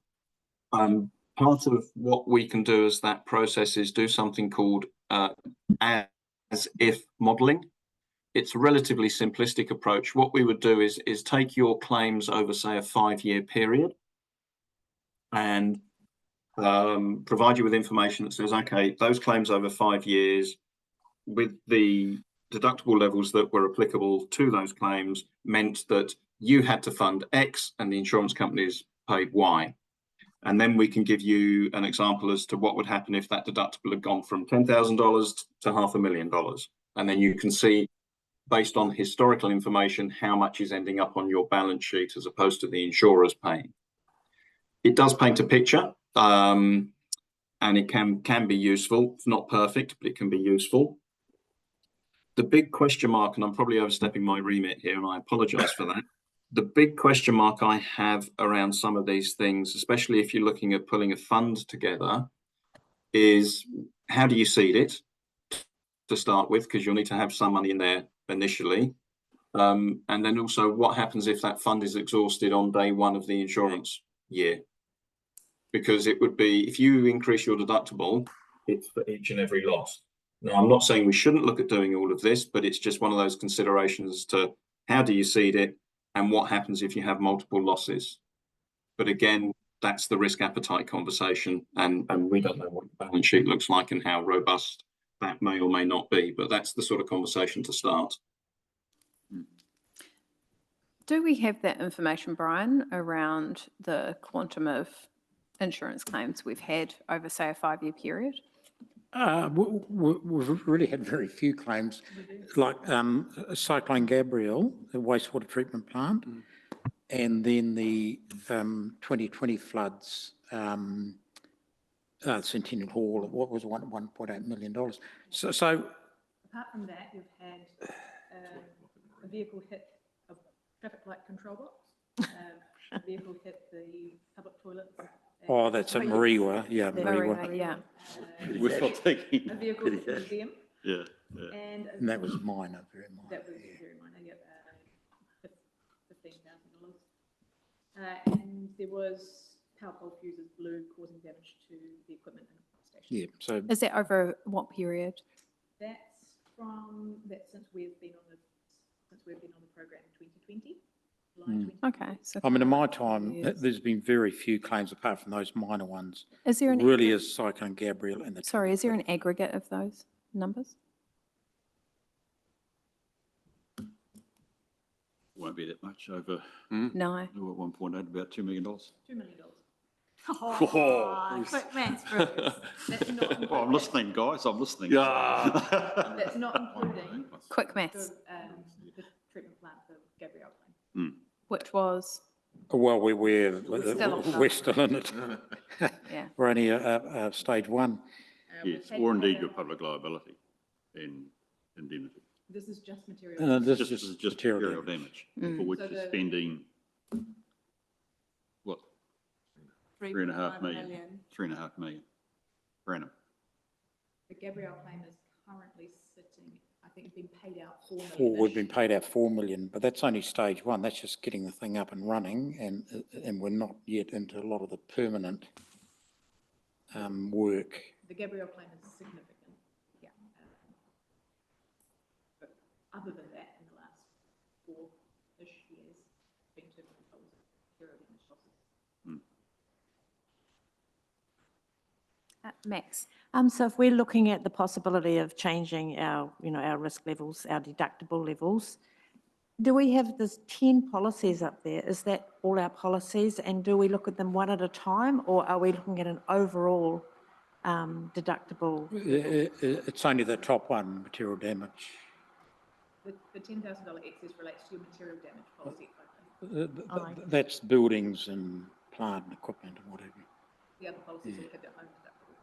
Part of what we can do as that process is do something called as if modelling. It's a relatively simplistic approach. What we would do is take your claims over, say, a 5-year period and provide you with information that says, okay, those claims over 5 years with the deductible levels that were applicable to those claims meant that you had to fund X and the insurance companies paid Y. And then we can give you an example as to what would happen if that deductible had gone from $10,000 to $500,000. And then you can see, based on historical information, how much is ending up on your balance sheet as opposed to the insurers paying. It does paint a picture, and it can be useful. It's not perfect, but it can be useful. The big question mark, and I'm probably overstepping my remit here, and I apologize for that. The big question mark I have around some of these things, especially if you're looking at pulling a fund together, is how do you seed it to start with? Because you'll need to have some money in there initially. And then also what happens if that fund is exhausted on day 1 of the insurance year? Because it would be, if you increase your deductible, it's for each and every loss. Now, I'm not saying we shouldn't look at doing all of this, but it's just one of those considerations as to how do you seed it and what happens if you have multiple losses. But again, that's the risk appetite conversation, and we don't know what the balance sheet looks like and how robust that may or may not be, but that's the sort of conversation to start. Do we have that information, Brian, around the quantum of insurance claims we've had over, say, a 5-year period? We've really had very few claims, like Cyclone Gabrielle, the wastewater treatment plant, and then the 2020 floods, Centennial Hall, what was $1.8 million. So Apart from that, you've had a vehicle hit a traffic light control box, a vehicle hit the public toilets. that's at Mariwa, yeah, Mariwa, yeah. We're not taking. A vehicle hit the museum. Yeah. And that was minor, very minor. that was very minor, yeah, $15,000. And there was power pole fuses blew, causing damage to the equipment in the station. Yeah, so Is that over what period? That's since we've been on the program in 2020. July 2020. Okay. So I mean, in my time, years. there's been very few claims apart from those minor ones. Is there an Really is Cyclone Gabrielle and the. Sorry, is there an aggregate of those numbers? Won't be that much over, No. at 1.8, about $2 million. $2 million. Oh, quick maths, Bruce. That's not including, I'm listening, guys, I'm listening. that's not including Quick maths, the treatment plant for Gabrielle claim. which was, Well, we're still on still in it. yeah. We're only at stage 1. Yes, or indeed your public liability and indemnity. This is just material. This This is is just just material material damage. damage, for which So you're the- spending, what, 3.5 million, 3.5 million per annum. The Gabrielle claim is currently sitting, I think it's been paid out 4 million. We've been paid out 4 million, but that's only stage one. That's just getting the thing up and running, and we're not yet into a lot of the permanent work. The Gabrielle claim is significant, yeah. But other than that, in the last 4-ish years, been to controls zero damage losses. Max? So if we're looking at the possibility of changing our, our risk levels, our deductible levels, do we have this 10 policies up there? Is that all our policies? And do we look at them one at a time, or are we looking at an overall deductible? It's only the top one, material damage. The $10,000 excess relates to your material damage policy. That's buildings and plant and equipment and whatever. The other policies all have their own deductible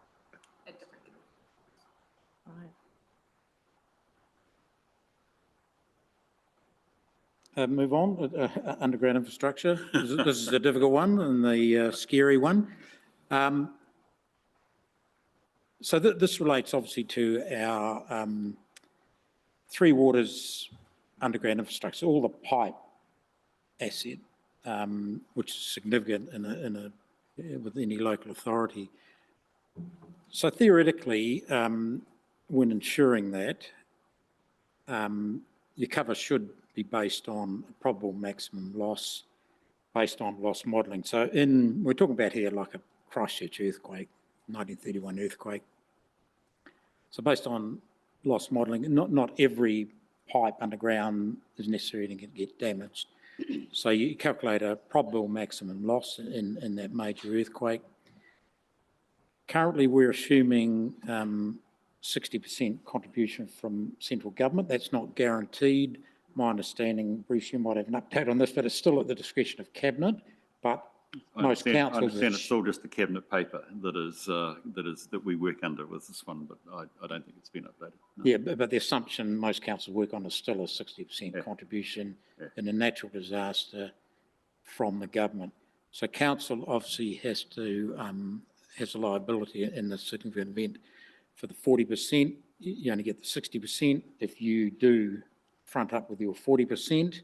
at different levels. Right. Move on, underground infrastructure. This is the difficult one and the scary one. So this relates obviously to our Three Waters underground infrastructure, all the pipe asset, which is significant with any local authority. So theoretically, when insuring that, your cover should be based on a probable maximum loss, based on loss modelling. So we're talking about here like a Christchurch earthquake, 1931 earthquake. So based on loss modelling, not every pipe underground is necessarily going to get damaged. So you calculate a probable maximum loss in that major earthquake. Currently, we're assuming 60% contribution from central government. That's not guaranteed. My understanding, Bruce, you might have an update on this, but it's still at the discretion of Cabinet. But most councils... I understand it's still just the Cabinet paper that we work under with this one, but I don't think it's been updated. No. Yeah, but the assumption most councils work on is still a 60% contribution in a natural disaster from the government. So council obviously has a liability in the significant event for the 40%. You only get the 60% if you do front up with your 40%.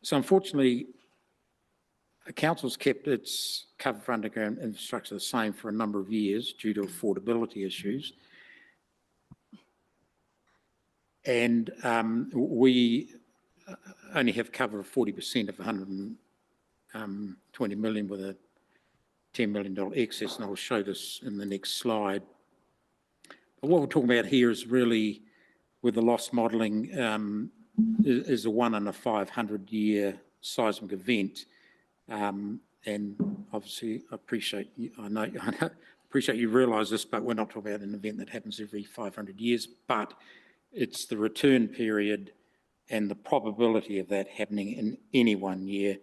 So unfortunately, council's kept its cover for underground infrastructure the same for a number of years due to affordability issues. And we only have cover of 40% of 120 million with a $10 million excess, and I'll show this in the next slide. But what we're talking about here is really with the loss modelling is a 1 in a 500-year seismic event. And obviously, I appreciate you realise this, but we're not talking about an event that happens every 500 years, but it's the return period and the probability of that happening in any 1 year,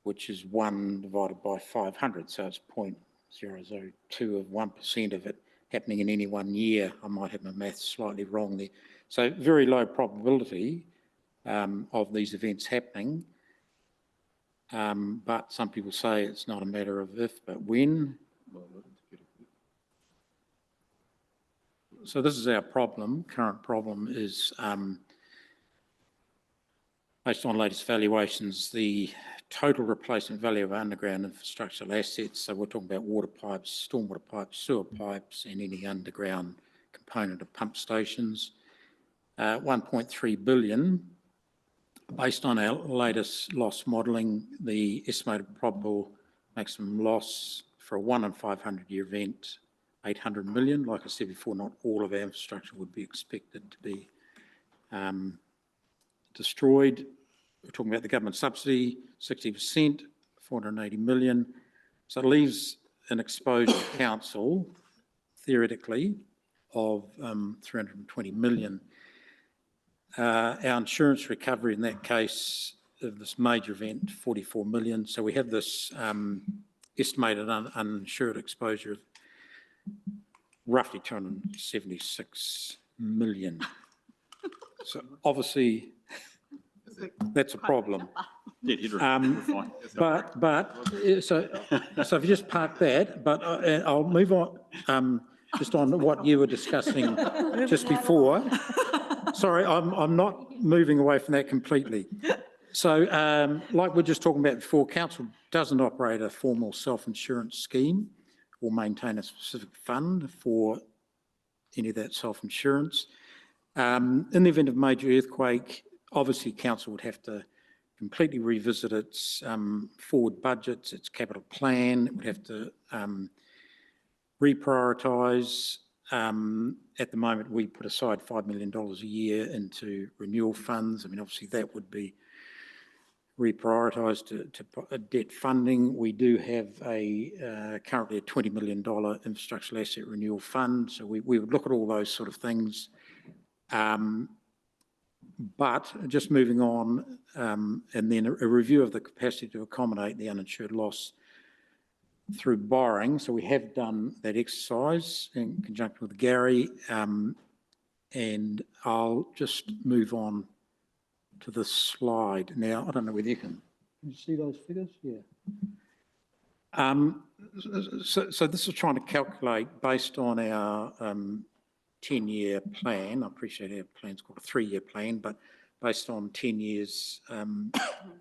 which is 1 divided by 500. So it's 0.002 of 1% of it happening in any 1 year. I might have my maths slightly wrong there. So very low probability of these events happening. But some people say it's not a matter of if, but when. So this is our problem. Current problem is, based on latest valuations, the total replacement value of underground infrastructural assets, so we're talking about water pipes, stormwater pipes, sewer pipes, and any underground component of pump stations, 1.3 billion. Based on our latest loss modelling, the estimated probable maximum loss for a 1 in 500 year event, 800 million. Like I said before, not all of our infrastructure would be expected to be destroyed. We're talking about the government subsidy, 60%, 480 million. So it leaves an exposure to council, theoretically, of 320 million. Our insurance recovery in that case of this major event, 44 million. So we have this estimated uninsured exposure of roughly 276 million. So obviously, That's a problem. Dead headroom. Um, We're fine. So if you just park that, but I'll move on, just on what you were discussing just before. Sorry, I'm not moving away from that completely. So like we're just talking about before, council doesn't operate a formal self-insurance scheme or maintain a specific fund for any of that self-insurance. In the event of major earthquake, obviously council would have to completely revisit its forward budgets, its capital plan. It would have to reprioritise. At the moment, we put aside $5 million a year into renewal funds. I mean, obviously that would be reprioritised to debt funding. We do have currently a $20 million infrastructural asset renewal fund. So we would look at all those sort of things. But just moving on, and then a review of the capacity to accommodate the uninsured loss through borrowing. So we have done that exercise in conjunction with Gary, and I'll just move on to the slide now. I don't know whether you can you see those figures? Yeah. So this is trying to calculate based on our 10-year plan. I appreciate our plan's called a 3-year plan, but based on 10 years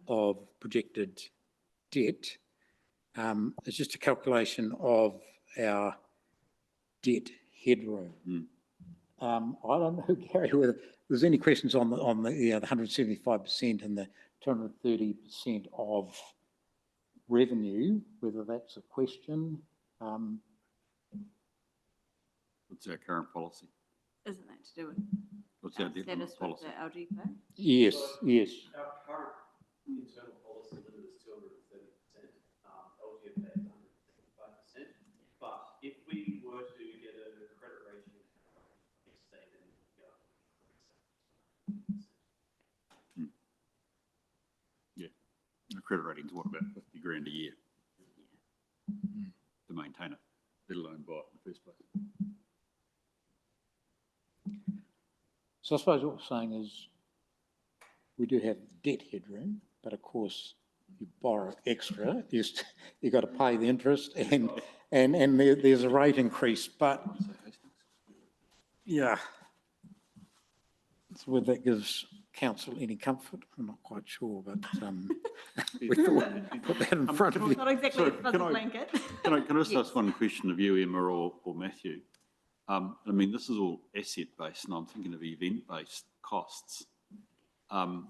of projected debt, it's just a calculation of our debt headroom. I don't know, Gary, whether there's any questions on the 175% and the 230% of revenue, whether that's a question. What's our current policy? Isn't that to do with What's our our debt status with policy? the LG plan? Yes, yes. Our current internal policy limit is 230%. LGFA is 175%. But if we were to get a credit rating next day, then we go up to 100%. Yeah. The credit rating's what, about 50 grand a year to maintain it, let alone buy it in the first place. So I suppose what we're saying is we do have debt headroom, but of course you borrow extra, you've got to pay the interest and there's a rate increase, but yeah. So whether that gives council any comfort, I'm not quite sure, but we thought we'd put that in front of you. Not exactly Sorry, a fuzzy blanket. Can I just ask one question of you, Emma or Matthew? I mean, this is all asset-based, and I'm thinking of event-based costs. And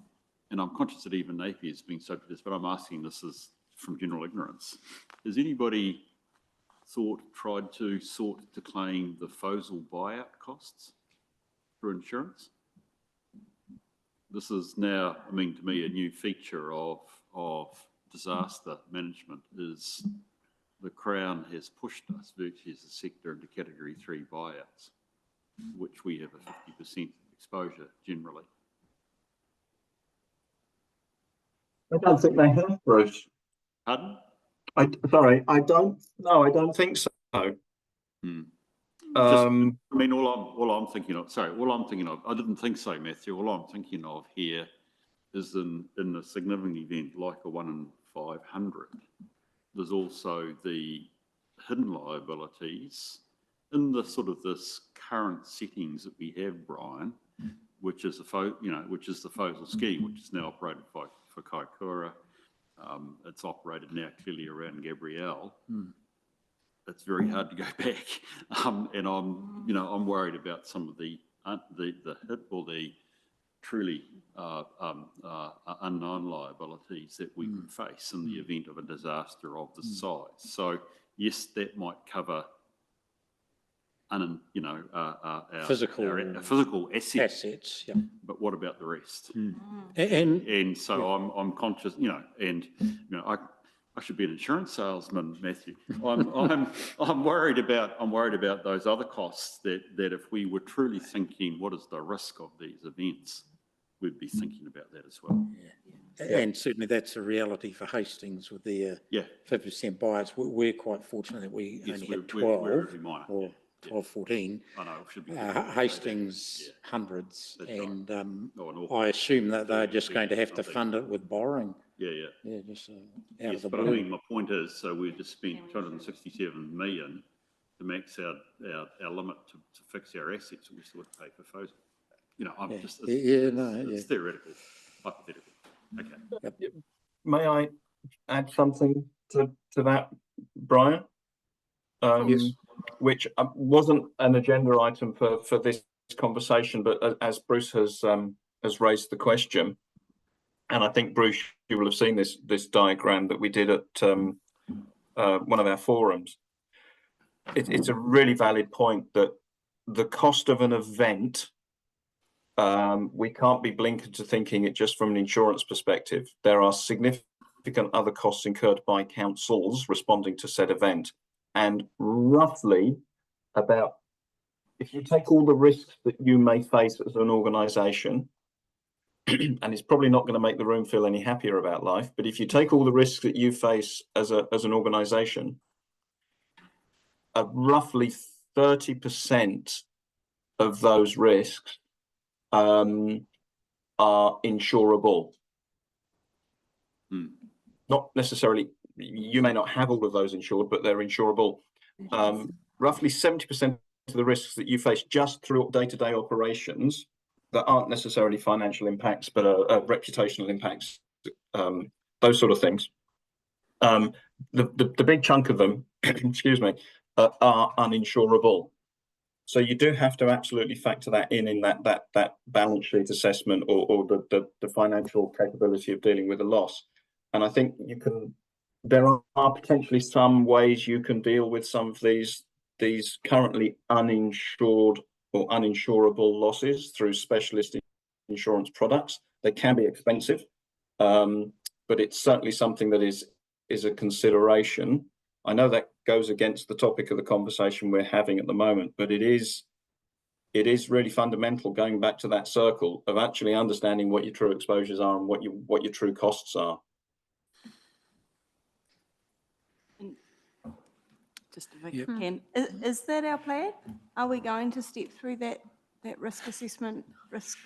I'm conscious that even Napier's being subject to this, but I'm asking this as from general ignorance. Has anybody tried to claim the FOSL buyout costs for insurance? This is now, I mean, to me, a new feature of disaster management is the Crown has pushed us virtually as a sector into Category 3 buyouts, which we have a 50% exposure generally. I don't think they have, Bruce. Pardon? I don't think so. I mean, all I'm thinking of, I didn't think so, Matthew. All I'm thinking of here is in a significant event like a 1 in 500, there's also the hidden liabilities in the sort of this current settings that we have, Brian, which is the FOSL scheme, which is now operated for Kaikoura. It's operated now clearly around Gabrielle. It's very hard to go back, and I'm worried about some of the hit or the truly unknown liabilities that we would face in the event of a disaster of this size. So yes, that might cover our physical assets. Yeah. But what about the rest? And so I'm conscious, I should be an insurance salesman, Matthew. I'm worried about those other costs that if we were truly thinking what is the risk of these events, we'd be thinking about that as well. Yeah. And certainly that's a reality for Hastings with their 50% buyers. We're quite fortunate that we only had 12 or 12, 14. I know, it should be. Hastings, Yeah. hundreds, That's right. and Oh, and Auckland. I assume that they're just 30%, going to have to something. fund it with borrowing. Yeah, yeah. Yeah, just out Yes, of the but I blue. mean, my point is, so we've just spent 267 million to max out our limit to fix our assets, we still have to pay for FOSA. You know, I'm Yeah. just, It's theoretical, hypothetical. Okay. May I add something to that, Brian? Yes. Which wasn't an agenda item for this conversation, but as Bruce has raised the question, and I think, Bruce, you will have seen this diagram that we did at one of our forums. It's a really valid point that the cost of an event, we can't be blinkered to thinking it just from an insurance perspective. There are significant other costs incurred by councils responding to said event. And roughly about, if you take all the risks that you may face as an organisation, and it's probably not going to make the room feel any happier about life, but if you take all the risks that you face as an organisation, roughly 30% of those risks are insurable. Not necessarily, you may not have all of those insured, but they're insurable. Roughly 70% of the risks that you face just through day-to-day operations that aren't necessarily financial impacts, but are reputational impacts, those sort of things. The big chunk of them, excuse me, are uninsurable. So you do have to absolutely factor that in that balance sheet assessment or the financial capability of dealing with a loss. And I think there are potentially some ways you can deal with some of these currently uninsured or uninsurable losses through specialist insurance products. They can be expensive, but it's certainly something that is a consideration. I know that goes against the topic of the conversation we're having at the moment, but it is really fundamental, going back to that circle of actually understanding what your true exposures are and what your true costs are. Just if I can, is that our plan? Are we going to step through that risk assessment, risk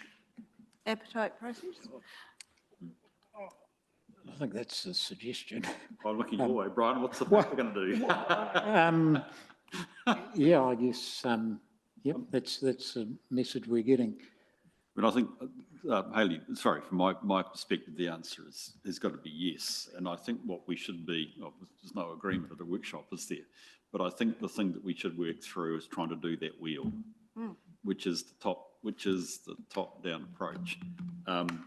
appetite process? I think that's a suggestion. I'm looking your way, Brian. What's the paper going to do? Yeah, I guess, yep, that's a message we're getting. But I think, Hayley, sorry, from my perspective, the answer has got to be yes. And I think what we should be, there's no agreement at the workshop, is there? But I think the thing that we should work through is trying to do that wheel, which is the top-down approach. I'm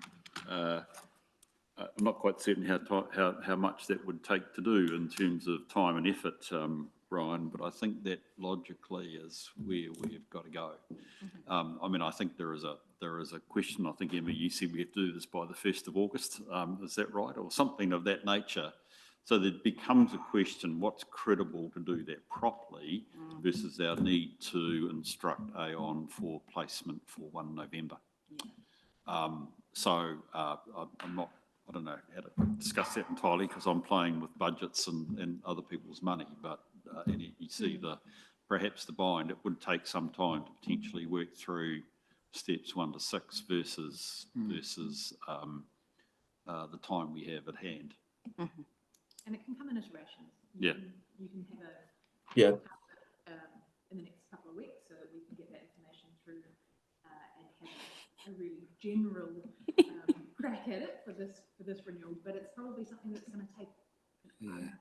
not quite certain how much that would take to do in terms of time and effort, Brian, but I think that logically is where we've got to go. I mean, I think there is a question. I think, Emma, you said we have to do this by the 1st of August. Is that right? Or something of that nature. So there becomes a question, what's credible to do that properly versus our need to instruct Aon for placement for 1 November. So I don't know how to discuss that entirely because I'm playing with budgets and other people's money, but you see perhaps the bind, it would take some time to potentially work through steps 1 to 6 versus the time we have at hand. And it can come in iterations. Yeah. You can have in the next couple of weeks so that we can get that information through and have a really general crack at it for this renewal. But it's probably something that's going to take,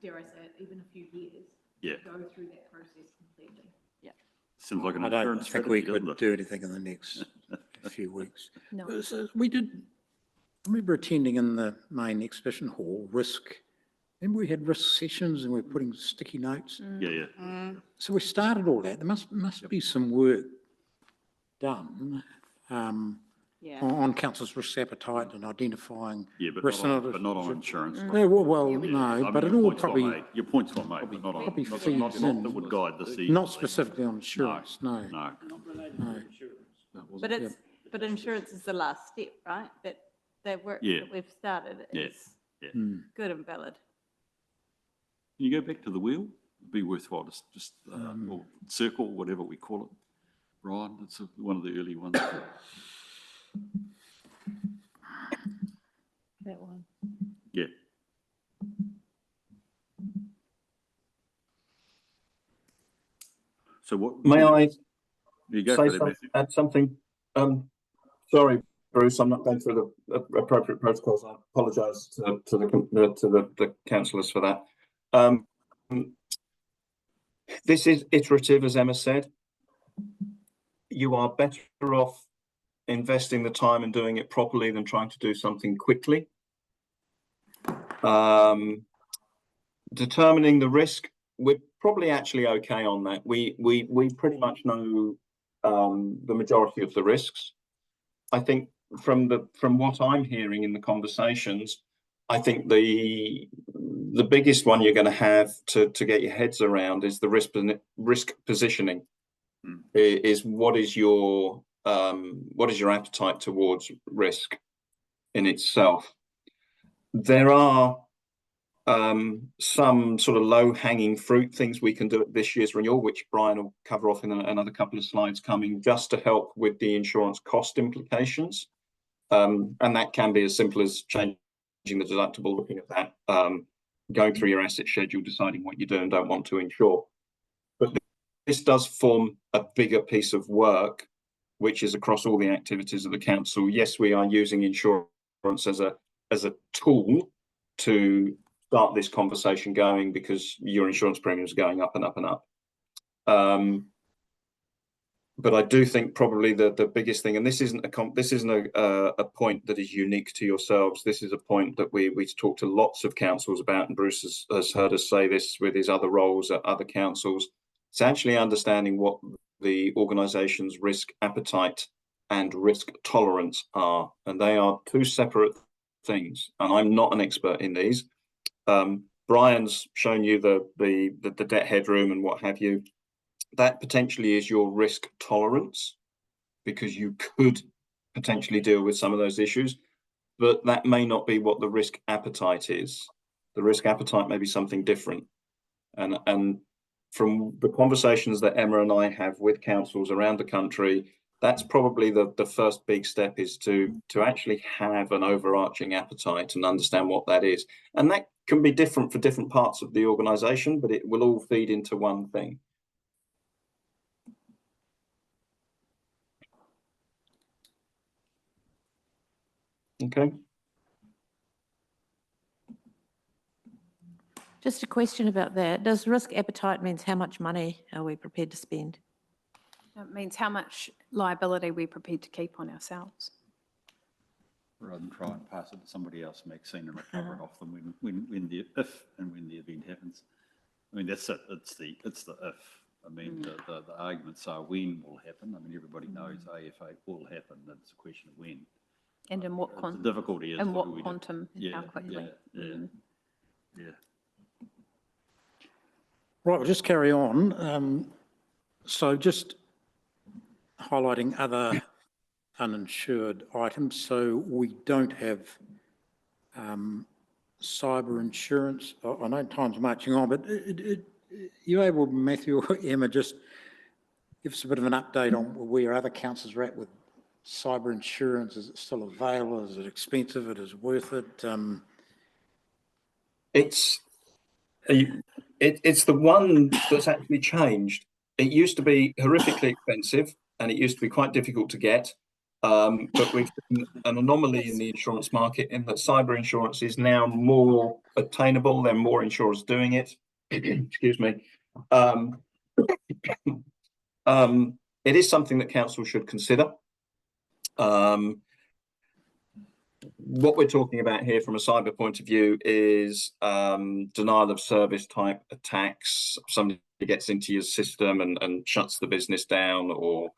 dare I say it, even a few years to go through that process completely. Yeah. Seems like an I don't insurance think we strategy, could do anything in the next few weeks. No. So we did, I remember attending in the main exhibition hall, and we had risk sessions and we were putting sticky notes. Yeah. So we started all that. There must be some work done on council's risk appetite and identifying risk. But not on insurance. Yeah, well, no, but it all probably your point's well made, but not on, probably not feeds in. that would guide the CEO. Not specifically on insurance, no. No. But insurance is the last step, right? That work that we've started is good and valid. Can you go back to the wheel? be worthwhile to just or circle, whatever we call it. Brian, it's one of the early ones. That one. Yeah. So what? May I You go say for that, Matthew. add something? Sorry, Bruce, I'm not going through the appropriate protocols. I apologise to the councillors for that. This is iterative, as Emma said. You are better off investing the time and doing it properly than trying to do something quickly. Determining the risk, we're probably actually okay on that. We pretty much know the majority of the risks. I think from what I'm hearing in the conversations, I think the biggest one you're going to have to get your heads around is the risk positioning. Is what is your appetite towards risk in itself? There are some sort of low-hanging fruit things we can do at this year's renewal, which Brian will cover off in another couple of slides coming, just to help with the insurance cost implications. And that can be as simple as changing the deductible, looking at that, going through your asset schedule, deciding what you do and don't want to insure. But this does form a bigger piece of work, which is across all the activities of the council. Yes, we are using insurance as a tool to start this conversation going, because your insurance premiums are going up and up and up. But I do think probably the biggest thing, and this isn't a point that is unique to yourselves. This is a point that we talk to lots of councils about, and Bruce has heard us say this with his other roles at other councils. It's actually understanding what the organisation's risk appetite and risk tolerance are, and they are two separate things. And I'm not an expert in these. Brian's shown you the debt headroom and what have you. That potentially is your risk tolerance, because you could potentially deal with some of those issues, but that may not be what the risk appetite is. The risk appetite may be something different. And from the conversations that Emma and I have with councils around the country, that's probably the first big step, is to actually have an overarching appetite and understand what that is. And that can be different for different parts of the organisation, but it will all feed into one thing. Okay. Just a question about that. Does risk appetite means how much money are we prepared to spend? It means how much liability we're prepared to keep on ourselves. Rather than try and pass it to somebody else, Maxine, and recover it off them when the event happens. I mean, that's it. It's the if. I mean, the arguments are when will happen. I mean, everybody knows AFA will happen. It's a question of when. And in what quantum? The difficulty is, and what quantum, and how Yeah. quickly. Right, we'll just carry on. So just highlighting other uninsured items. So we don't have cyber insurance. I know time's marching on, but you able, Matthew or Emma, just give us a bit of an update on where other councils are at with cyber insurance? Is it still available? Is it expensive? Is it worth it? It's the one that's actually changed. It used to be horrifically expensive, and it used to be quite difficult to get. But we've seen an anomaly in the insurance market in that cyber insurance is now more attainable. There are more insurers doing it. Excuse me. It is something that council should consider. What we're talking about here from a cyber point of view is denial of service type attacks. Somebody gets into your system and shuts the business down, or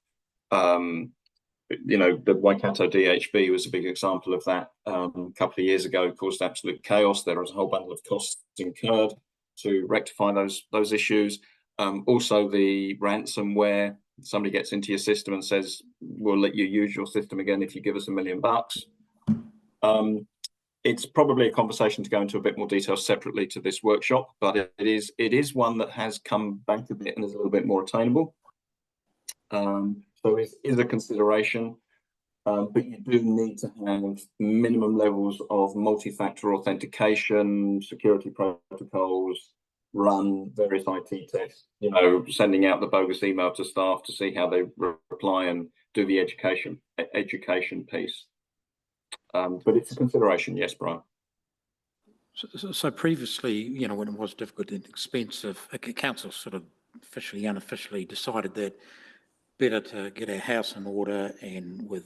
you know, the Waikato DHB was a big example of that a couple of years ago. It caused absolute chaos. There was a whole bundle of costs incurred to rectify those issues. Also, the ransomware. Somebody gets into your system and says, "We'll let you use your system again if you give us $1 million." it's probably a conversation to go into a bit more detail separately to this workshop, but it is one that has come back a bit and is a little bit more attainable. So it is a consideration, but you do need to have minimum levels of multi-factor authentication, security protocols, run various IT tests, you know, sending out the bogus email to staff to see how they reply and do the education piece. But it's a consideration, yes, Brian. So previously, you know, when it was difficult and expensive, council sort of officially, unofficially decided that better to get our house in order and with,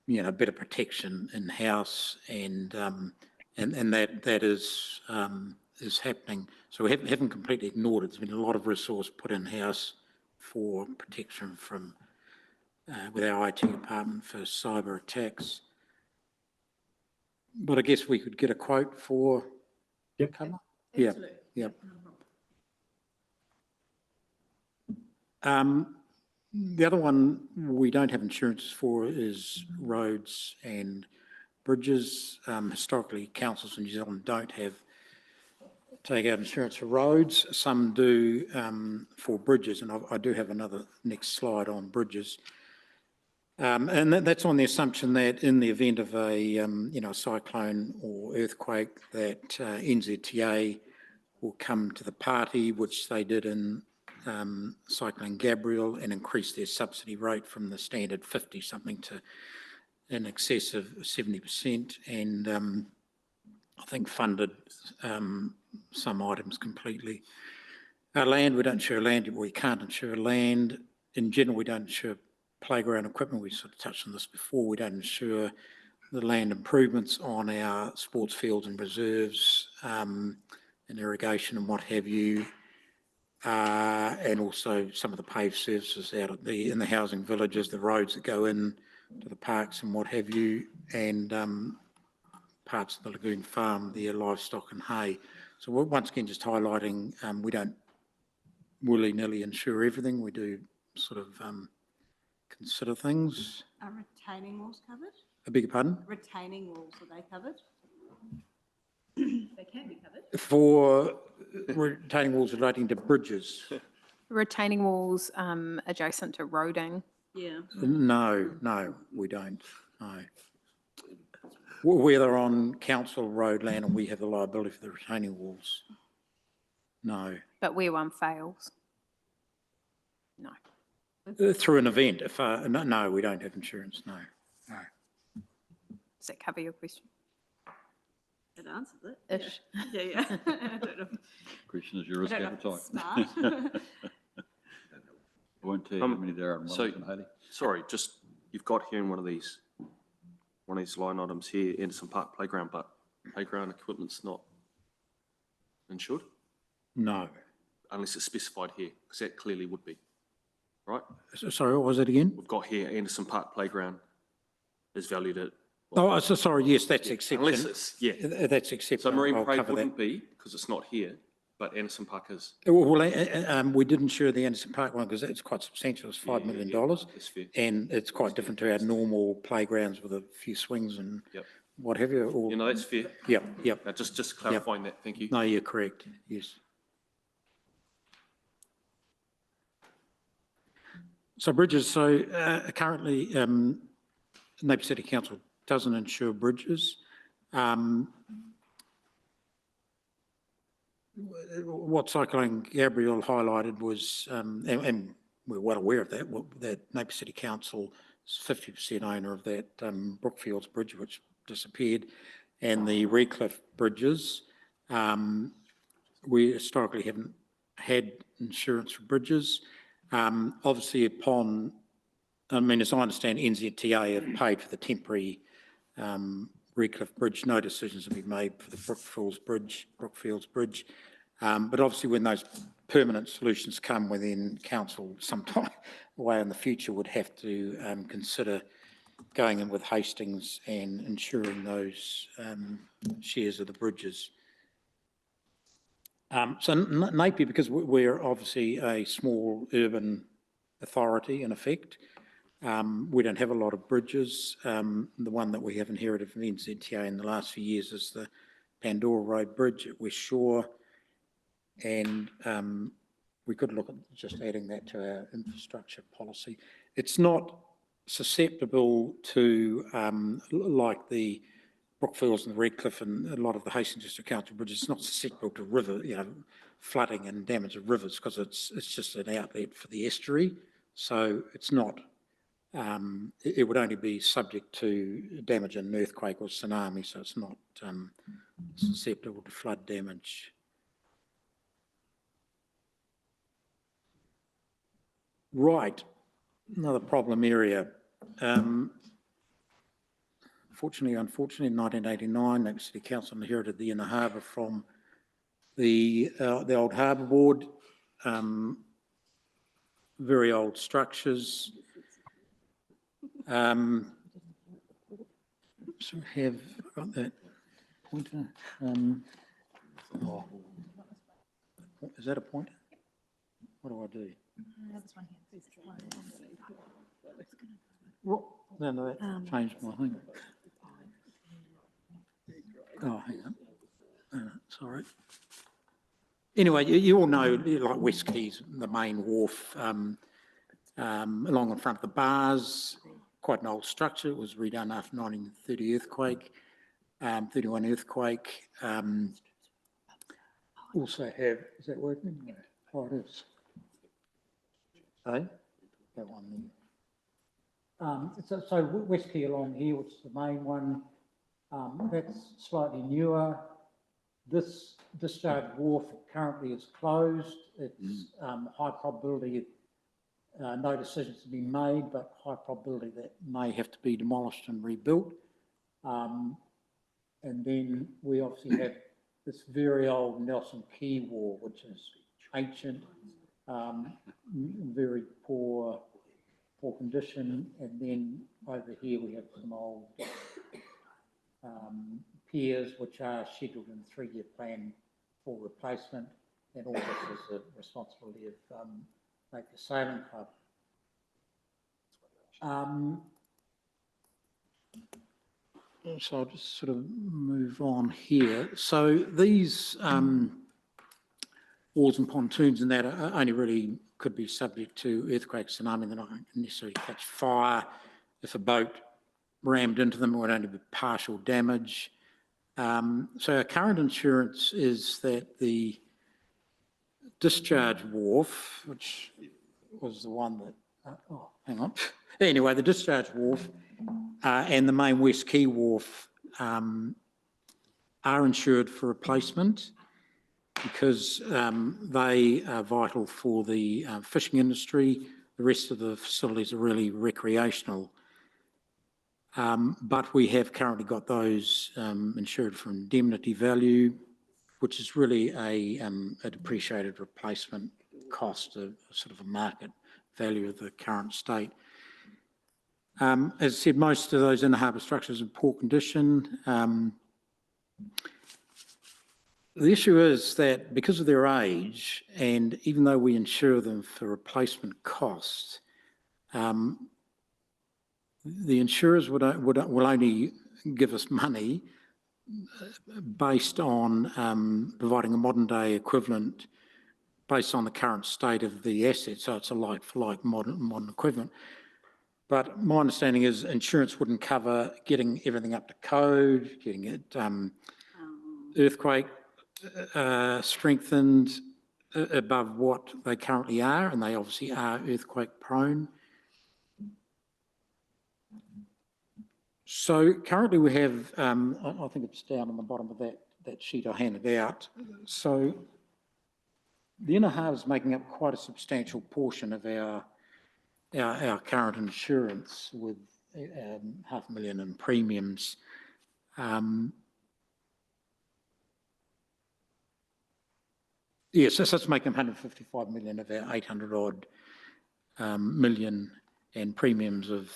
you know, better protection in house, and that is happening. So we haven't completely ignored it. There's been a lot of resource put in house for protection from with our IT department for cyber attacks. But I guess we could get a quote for cover. Yeah. Absolutely. Yep. The other one we don't have insurance for is roads and bridges. Historically, councils in New Zealand don't take out insurance for roads. Some do for bridges, and I do have another next slide on bridges. And that's on the assumption that in the event of a you know, cyclone or earthquake, that NZTA will come to the party, which they did in Cyclone Gabrielle, and increase their subsidy rate from the standard 50 something to in excess of 70%, and I think funded some items completely. Land, we don't insure land. We can't insure land. In general, we don't insure playground equipment. We sort of touched on this before. We don't insure the land improvements on our sports fields and reserves, and irrigation and what have you, and also some of the paved surfaces out at in the housing villages, the roads that go in to the parks and what have you, and parts of the lagoon farm, their livestock and hay. So we're once again just highlighting we don't willy-nilly insure everything. We do sort of consider things. Are retaining walls covered? I beg your pardon? Retaining walls, are they covered? They can be covered. For retaining walls relating to bridges? Retaining walls adjacent to roading. Yeah. No, we don't, no. Whether on council road land and we have the liability for the retaining walls? No. But where one fails? No. Through an event, if, no, we don't have insurance, no. Does that cover your question? It answers it. Ish. Yeah. I don't know. Question is your risk I don't know appetite. if it's smart. I won't tell you how many there are in so- Wellington, Hayley. Sorry, just, you've got here in one of these line items here, Anderson Park Playground, but playground equipment's not insured No. unless it's specified here, because that clearly would be, right? Sorry, what was it again? We've got here Anderson Park Playground is valued at. Oh, so sorry, yes, that's Unless exception. it's, yeah. That's exception. So Marine I'll Parade cover that. wouldn't be, because it's not here, but Anderson Park is. Well, we did insure the Anderson Park one because it's quite substantial. It's $5 million. That's fair. And it's quite different to our normal playgrounds with a few swings and Yep. what have you. Or, You know, that's fair. Yep. Now, just clarifying that, thank you. No, you're correct, yes. So bridges, so currently Napier City Council doesn't insure bridges. What Cyclone Gabrielle highlighted was, and we're well aware of that, that Napier City Council is 50% owner of that Brookfields Bridge, which disappeared, and the Redcliffe bridges. We historically haven't had insurance for bridges. Obviously upon, I mean, as I understand, NZTA have paid for the temporary Redcliffe Bridge. No decisions have been made for the Brookfields Bridge. But obviously when those permanent solutions come within council sometime away in the future would have to consider going in with Hastings and insuring those shares of the bridges. So Napier, because we're obviously a small urban authority in effect, We don't have a lot of bridges. The one that we have inherited from NZTA in the last few years is the Pandora Road Bridge at West Shore. And we could look at just adding that to our infrastructure policy. It's not susceptible to, like the Brookfields and the Redcliffe and a lot of the Hastings District Council bridges, it's not susceptible to river, flooding and damage of rivers, because it's just an outlet for the estuary. So it's not, it would only be subject to damage in an earthquake or tsunami, so it's not susceptible to flood damage. Right, another problem area. Unfortunately, in 1989, Napier City Council inherited the inner harbour from the old Harbour Board. Very old structures. So have got that pointer. Is that a pointer? What do I do? This one here. No, that changed my thing. Oh, hang on. Sorry. Anyway, you all know, like West Quay's the main wharf along in front of the bars. Quite an old structure. It was redone after 1930 earthquake, 31 earthquake. Also have, is that working? Oh, it is. That one there. So West Quay along here, which is the main one, that's slightly newer. This discharge wharf currently is closed. It's high probability, no decisions have been made, but high probability that may have to be demolished and rebuilt. And then we obviously have this very old Nelson Quay wharf, which is ancient, very poor condition. And then over here we have some old piers which are scheduled in a 3-year plan for replacement, and all this is the responsibility of Napier Sailing Club. So I'll just sort of move on here. So these walls and pontoons and that are only really could be subject to earthquake, tsunami. They're not going to necessarily catch fire. If a boat rammed into them, it would only be partial damage. So our current insurance is that the discharge wharf, which was the one that, oh, hang on. Anyway, the discharge wharf and the main West Quay wharf are insured for replacement because they are vital for the fishing industry. The rest of the facilities are really recreational. But we have currently got those insured for indemnity value, which is really a depreciated replacement cost, a sort of a market value of the current state. As I said, most of those inner harbour structures are in poor condition. The issue is that because of their age, and even though we insure them for replacement costs, the insurers will only give us money based on providing a modern day equivalent based on the current state of the asset. So it's a like for like modern equivalent. But my understanding is insurance wouldn't cover getting everything up to code, getting it earthquake strengthened above what they currently are, and they obviously are earthquake prone. So currently we have, I think it's down on the bottom of that sheet I handed out. So the inner harbour is making up quite a substantial portion of our current insurance with $500,000 in premiums. Yes, that's making 155 million of our 800 odd million, and premiums of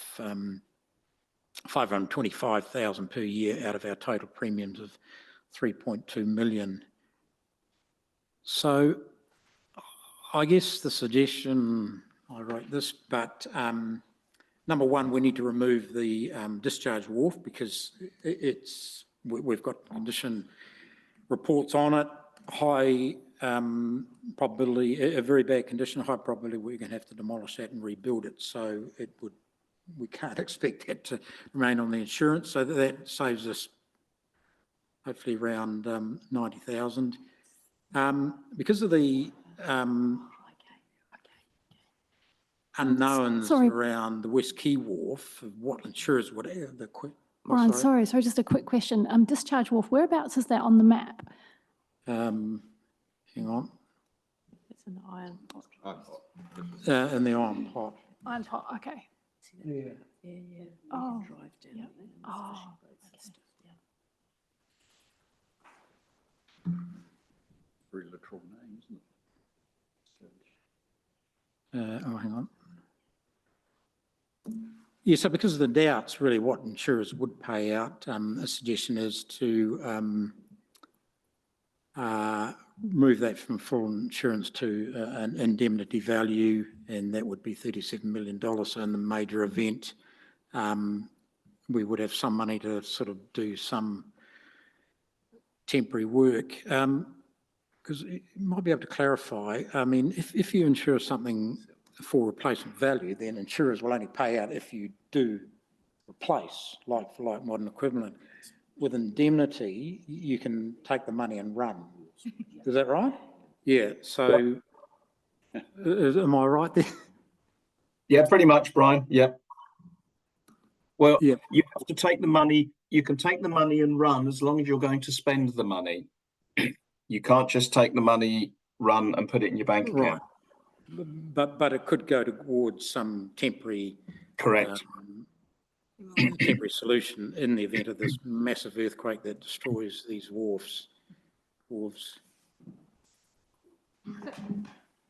525,000 per year out of our total premiums of 3.2 million. So I guess the suggestion, I wrote this, but number one, we need to remove the discharge wharf because we've got condition reports on it, high probability, a very bad condition, high probability we're going to have to demolish that and rebuild it. So we can't expect that to remain on the insurance. So that saves us hopefully around 90,000. Because of the unknowns sorry. around the West Quay Wharf, of what insurers would have the quick. Brian, sorry, just a quick question. Discharge Wharf, whereabouts is that on the map? Hang on. It's an iron pot. In the Iron Pot. Iron Pot, okay. Yeah. Oh, yeah. Oh, Very literal name, isn't it? Hang on. Yeah, so because of the doubts, really what insurers would pay out, a suggestion is to move that from full insurance to an indemnity value, and that would be $37 million. So in the major event, we would have some money to sort of do some temporary work. Because you might be able to clarify, I mean, if you insure something for replacement value, then insurers will only pay out if you do replace like for like modern equivalent. With indemnity, you can take the money and run. Is that right? Yeah, so am I right there? Yeah, pretty much, Brian. Yeah. Well, Yeah. you have to take the money. You can take the money and run as long as you're going to spend the money. You can't just take the money, run and put it in your bank Right. account. But it could go towards some temporary Correct. temporary solution in the event of this massive earthquake that destroys these wharves.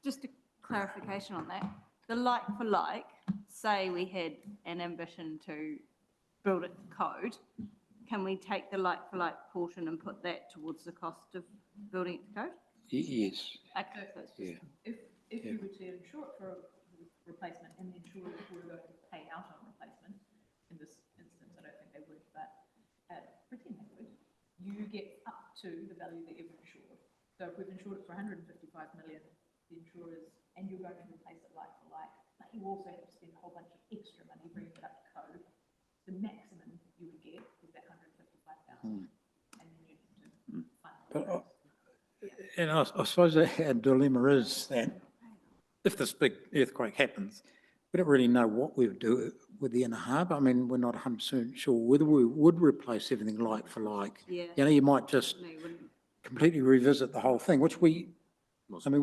Just a clarification on that. The like for like, say we had an ambition to build it to code, can we take the like for like portion and put that towards the cost of building it to code? Yes. Okay, so it's just, Yeah. If you were to insure it for a replacement and the insurer were going to pay out on replacement, in this instance, I don't think they would, but pretend they would, you get up to the value that you've insured. So if we've insured it for 155 million, the insurers, and you're going to replace it like for like, but you also have to spend a whole bunch of extra money bringing it up to code. The maximum you would get is that 155,000. And then you need to fund the rest. And I suppose the dilemma is that if this big earthquake happens, we don't really know what we would do with the inner harbour. I mean, we're not 100% sure whether we would replace everything like for like. yeah. You know, you might just No, you wouldn't. completely revisit the whole thing, which we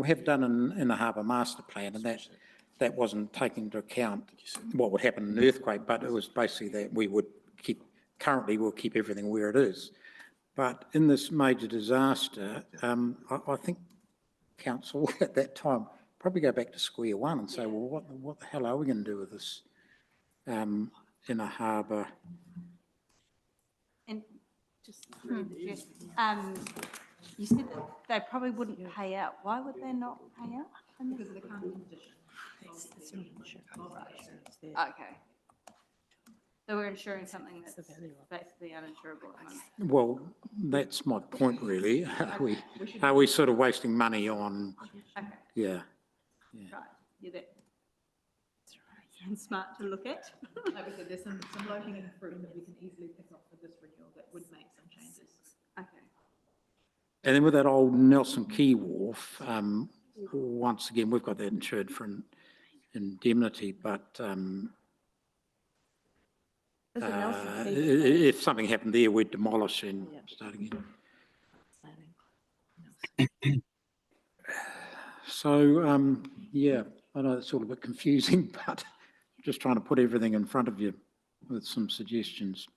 have done in the harbour master plan, and that wasn't taking into account what would happen in an earthquake, but it was basically that we would currently we'll keep everything where it is. But in this major disaster, I think council at that time probably go back to square one and say, well, what the hell are we going to do with this inner harbour? And just, you said that they probably wouldn't pay out. Why would they not pay out? Because of the current condition. Okay. So we're insuring something that's basically uninsurable at the moment. Well, that's my point really. Are we sort of wasting money on, Okay, yeah. right, you're there. Sounds smart to look at. Like I said, there's some low-hanging fruit that we can easily pick up for this renewal that would make some changes. Okay. And then with that old Nelson Quay Wharf, once again, we've got that insured for an indemnity, but Is it Nelson Quay? if something happened there, we'd demolish and start again. So, yeah, I know it's all a bit confusing, but just trying to put everything in front of you with some suggestions.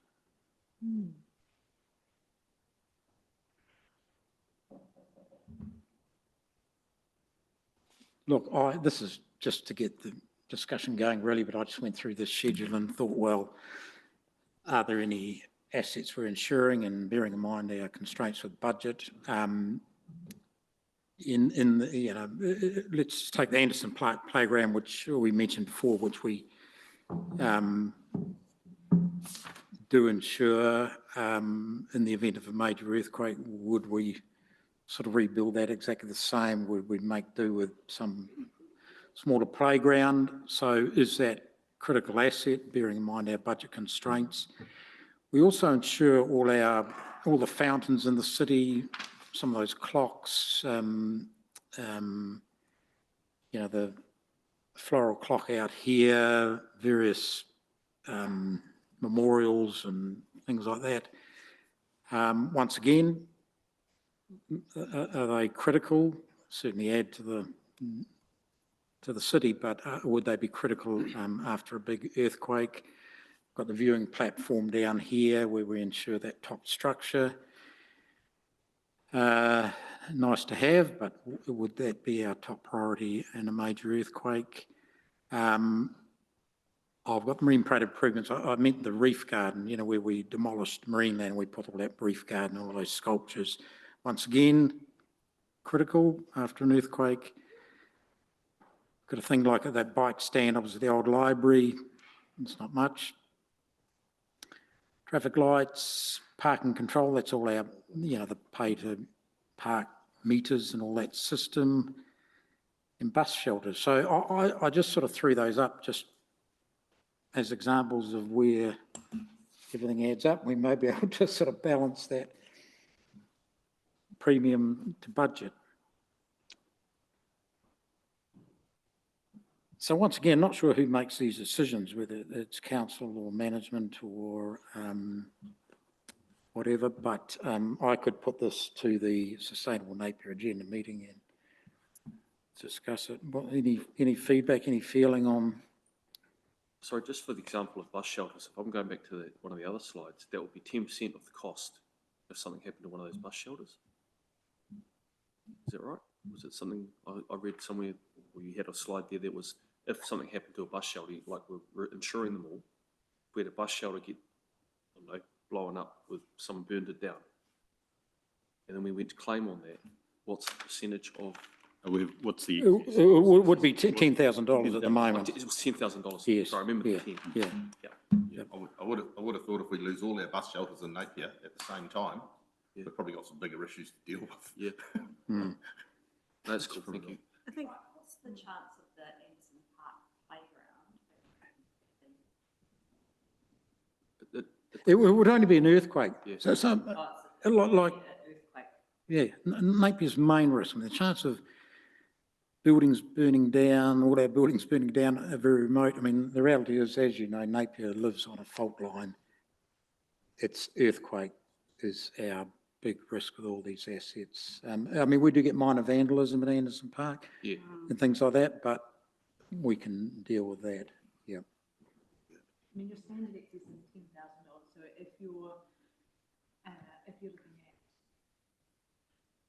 Look, this is just to get the discussion going really, but I just went through this schedule and thought, well, are there any assets we're insuring, and bearing in mind our constraints with budget? Let's take the Anderson Park Playground, which we mentioned before, which we do ensure, in the event of a major earthquake, would we sort of rebuild that exactly the same? Would we make do with some smaller playground? So is that critical asset, bearing in mind our budget constraints? We also ensure all the fountains in the city, some of those clocks, the floral clock out here, various memorials and things like that. Once again, are they critical? Certainly add to the city, but would they be critical after a big earthquake? Got the viewing platform down here where we ensure that top structure. Nice to have, but would that be our top priority in a major earthquake? I've got marine parade improvements. I meant the reef garden, where we demolished Marineland, we put all that reef garden, all those sculptures. Once again, critical after an earthquake. Got a thing like that bike stand opposite the old library. It's not much. Traffic lights, parking control, that's all our, the pay to park meters and all that system, and bus shelters. So I just sort of threw those up just as examples of where everything adds up. We may be able to sort of balance that premium to budget. So once again, not sure who makes these decisions, whether it's council or management or whatever, but I could put this to the Sustainable Napier agenda meeting and discuss it. Any feedback, any feeling on? Sorry, just for the example of bus shelters, if I'm going back to one of the other slides, that would be 10% of the cost if something happened to one of those bus shelters. Is that right? Was it something I read somewhere where you had a slide there that was, if something happened to a bus shelter, like we're insuring them all, we had a bus shelter get, I don't know, blown up with someone burned it down. And then we went to claim on that. What's the percentage of? What's the? It would be $10,000 at the moment. It was $10,000. Yes. So I remember the 10. Yeah. I would have thought if we lose all our bus shelters in Napier at the same time, we've probably got some bigger issues to deal with. Yeah. That's cool. Thank you. I think, what's the chance of the Anderson Park playground? It would only be an earthquake. Yes. So like, yeah, Napier's main risk. I mean, the chance of buildings burning down, all our buildings burning down are very remote. I mean, the reality is, as you know, Napier lives on a fault line. Its earthquake is our big risk with all these assets. I mean, we do get minor vandalism at Anderson Park and things like that, but we can deal with that. Yeah. I mean, your standard excess is $10,000. So if you're looking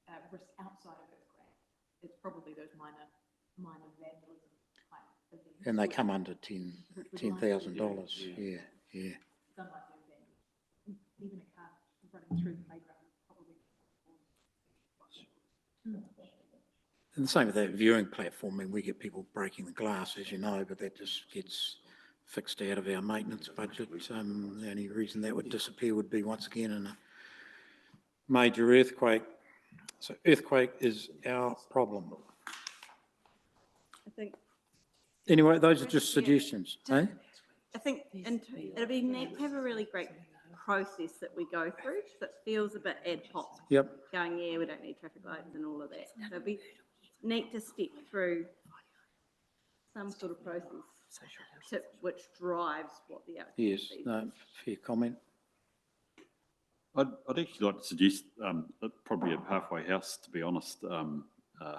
at risk outside of earthquake, it's probably those minor vandalism type events. And they come under $10,000. Yeah. Unlikely event. Even a car running through the playground probably. And the same with that viewing platform. I mean, we get people breaking the glass, as you know, but that just gets fixed out of our maintenance budget. The only reason that would disappear would be once again in a major earthquake. So earthquake is our problem. I think. Anyway, those are just suggestions. Eh? I think it'd be neat to have a really great process that we go through that feels a bit ad hoc. Yep. Going, yeah, we don't need traffic lights and all of that. So it'd be neat to step through some sort of process which drives what the outcome Yes, is. no, fair comment. I'd actually like to suggest probably a halfway house, to be honest,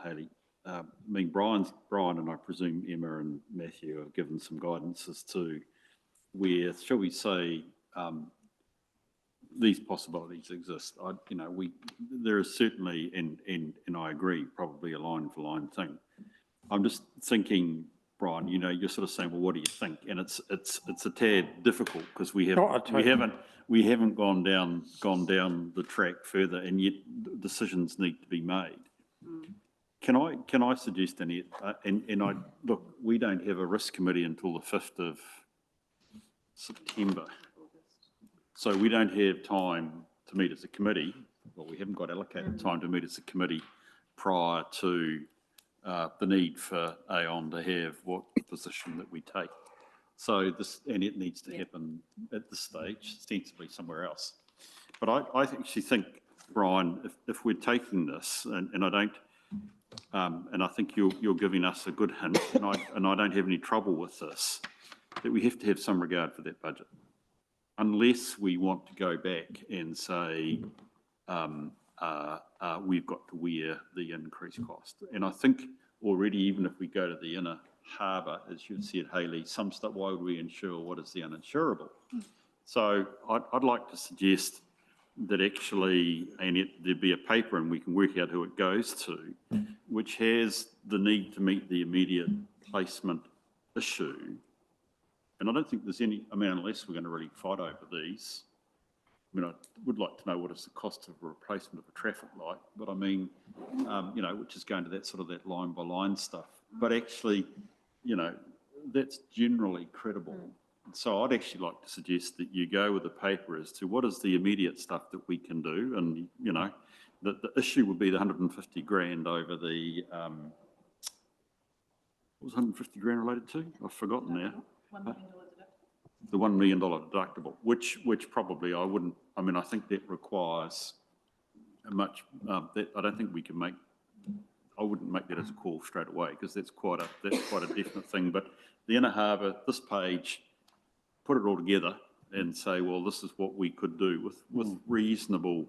Hayley. I mean, Brian and I presume Emma and Matthew have given some guidance as to where, shall we say, these possibilities exist. There is certainly, and I agree, probably a line for line thing. I'm just thinking, Brian, you're sort of saying, well, what do you think? And it's a tad difficult because we haven't gone down the track further, and yet decisions need to be made. Can I suggest, Annette, and look, we don't have a risk committee until the 5th of September. So we don't have time to meet as a committee, well, we haven't got allocated time to meet as a committee prior to the need for Aon to have what position that we take. So this, and it needs to happen at this stage, ostensibly somewhere else. But I actually think, Brian, if we're taking this, and I don't, and I think you're giving us a good hint, and I don't have any trouble with this, that we have to have some regard for that budget. Unless we want to go back and say, we've got to wear the increased cost. And I think already, even if we go to the inner harbour, as you said, Hayley, some stuff, why would we insure what is the uninsurable? So I'd like to suggest that actually, and there'd be a paper and we can work out who it goes to, which has the need to meet the immediate placement issue. And I don't think there's any, I mean, unless we're going to really fight over these, I mean, I would like to know what is the cost of a replacement of a traffic light, but I mean, you know, which is going to that sort of that line by line stuff. But actually, you know, that's generally credible. So I'd actually like to suggest that you go with a paper as to what is the immediate stuff that we can do. And, you know, the issue would be the 150 grand over the, what was 150 grand related to? I've forgotten now. $1 million deductible. The $1 million deductible, which probably I wouldn't, I mean, I think that requires a much, that I don't think we can make, I wouldn't make that as a call straight away because that's quite a definite thing. But the inner harbour, this page, put it all together and say, well, this is what we could do with reasonable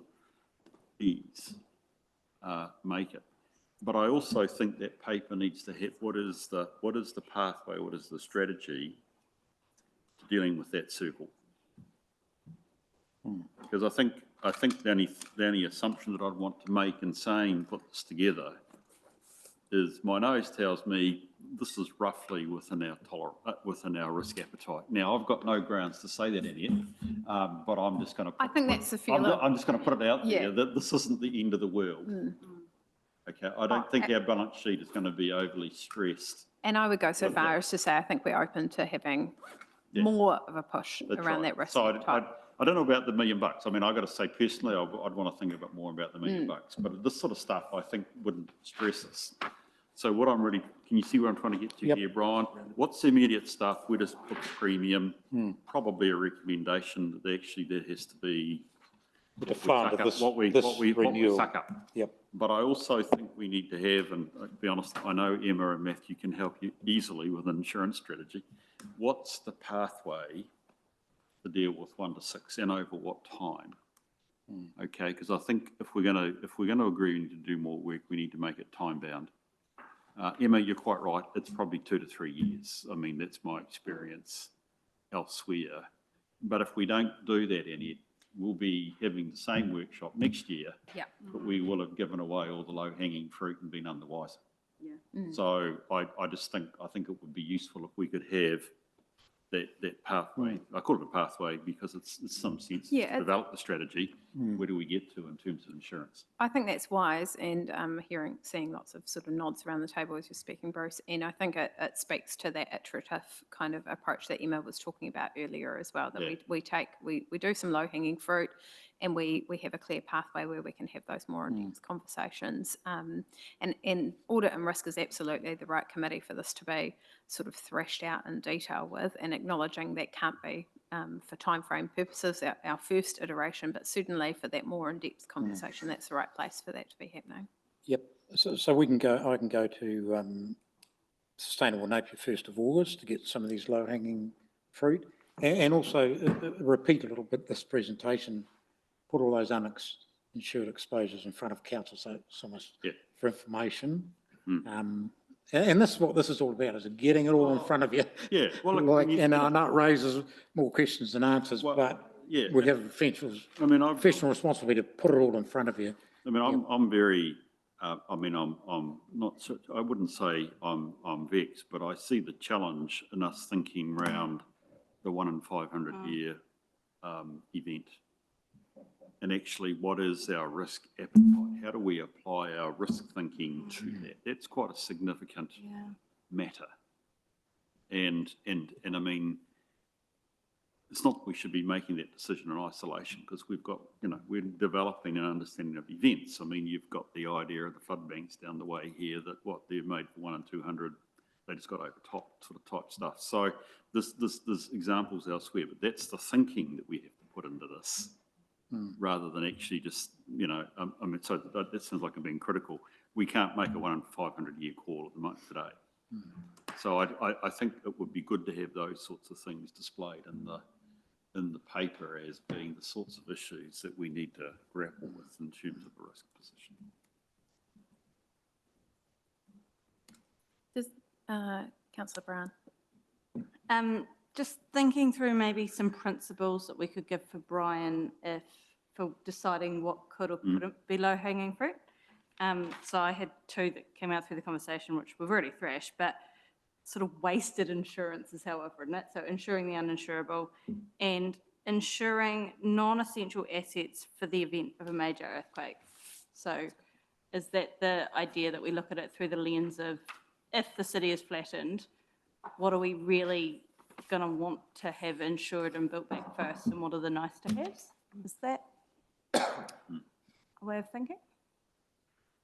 ease, make it. But I also think that paper needs to hit what is the pathway, what is the strategy to dealing with that circle. Because I think the only assumption that I'd want to make in saying put this together is my nose tells me this is roughly within our risk appetite. Now, I've got no grounds to say that in it, but I'm just going to. I think that's the feeling. I'm just going to put it out there Yeah. that this isn't the end of the world. Okay, I don't think our balance sheet is going to be overly stressed. And I would go so far as to say, I think we're open to having more of a push That's around right. that risk So appetite. I don't know about the $1 million. I mean, I've got to say personally, I'd want to think a bit more about the $1 million. But this sort of stuff, I think, wouldn't stress us. So what I'm really, can you see where I'm trying to get to here, Brian? What's the immediate stuff? We just put the premium, probably a recommendation that actually there has to be what we suck up. Yep. But I also think we need to have, and to be honest, I know Emma and Matthew can help you easily with an insurance strategy. What's the pathway to deal with 1 to 6 and over what time? Okay, because I think if we're going to agree we need to do more work, we need to make it time bound. Emma, you're quite right. It's probably 2 to 3 years. I mean, that's my experience elsewhere. But if we don't do that, Annette, we'll be having the same workshop next year. Yeah. But we will have given away all the low-hanging fruit and been none the wiser. Yeah. So I just think it would be useful if we could have that pathway. I call it a pathway because it's some sense to develop the strategy. Where do we get to in terms of insurance? I think that's wise, and seeing lots of sort of nods around the table as you're speaking, Bruce, and I think it speaks to that iterative kind of approach that Emma was talking about earlier as well, that we do some low-hanging fruit, and we have a clear pathway where we can have those more in-depth conversations. And audit and risk is absolutely the right committee for this to be sort of thrashed out in detail with, and acknowledging that can't be, for timeframe purposes, our first iteration, but certainly for that more in-depth conversation, that's the right place for that to be happening. Yep. So we can go, I can go to Sustainable Napier 1st of August to get some of these low-hanging fruit, and also repeat a little bit this presentation, put all those uninsured exposures in front of council so much for information. And this is what this is all about, is getting it all in front of you. Yeah. Well, and I know it raises more questions than answers, but we have a professional responsibility to put it all in front of you. I mean, I'm very, I'm not, I wouldn't say I'm vexed, but I see the challenge in us thinking around the 1 in 500 year event. And actually, what is our risk appetite? How do we apply our risk thinking to that? That's quite a significant matter. And I mean, it's not that we should be making that decision in isolation, because we've got, we're developing an understanding of events. I mean, you've got the idea of the flood banks down the way here that what they're made for 1 in 200, they just got over top sort of type stuff. So there's examples elsewhere, but that's the thinking that we have to put into this, rather than actually just, I mean, so that sounds like I'm being critical. We can't make a 1 in 500 year call at the moment today. So I think it would be good to have those sorts of things displayed in the paper as being the sorts of issues that we need to grapple with in terms of a risk position. Does, Councillor Brown? Just thinking through maybe some principles that we could give for Brian for deciding what could or couldn't be low hanging fruit. So I had two that came out through the conversation, which we've already thrashed, but sort of wasted insurance is how I've written it. So insuring the uninsurable and insuring non-essential assets for the event of a major earthquake. So is that the idea that we look at it through the lens of, if the city is flattened, what are we really going to want to have insured and built back first, and what are the nice to haves? Is that a way of thinking?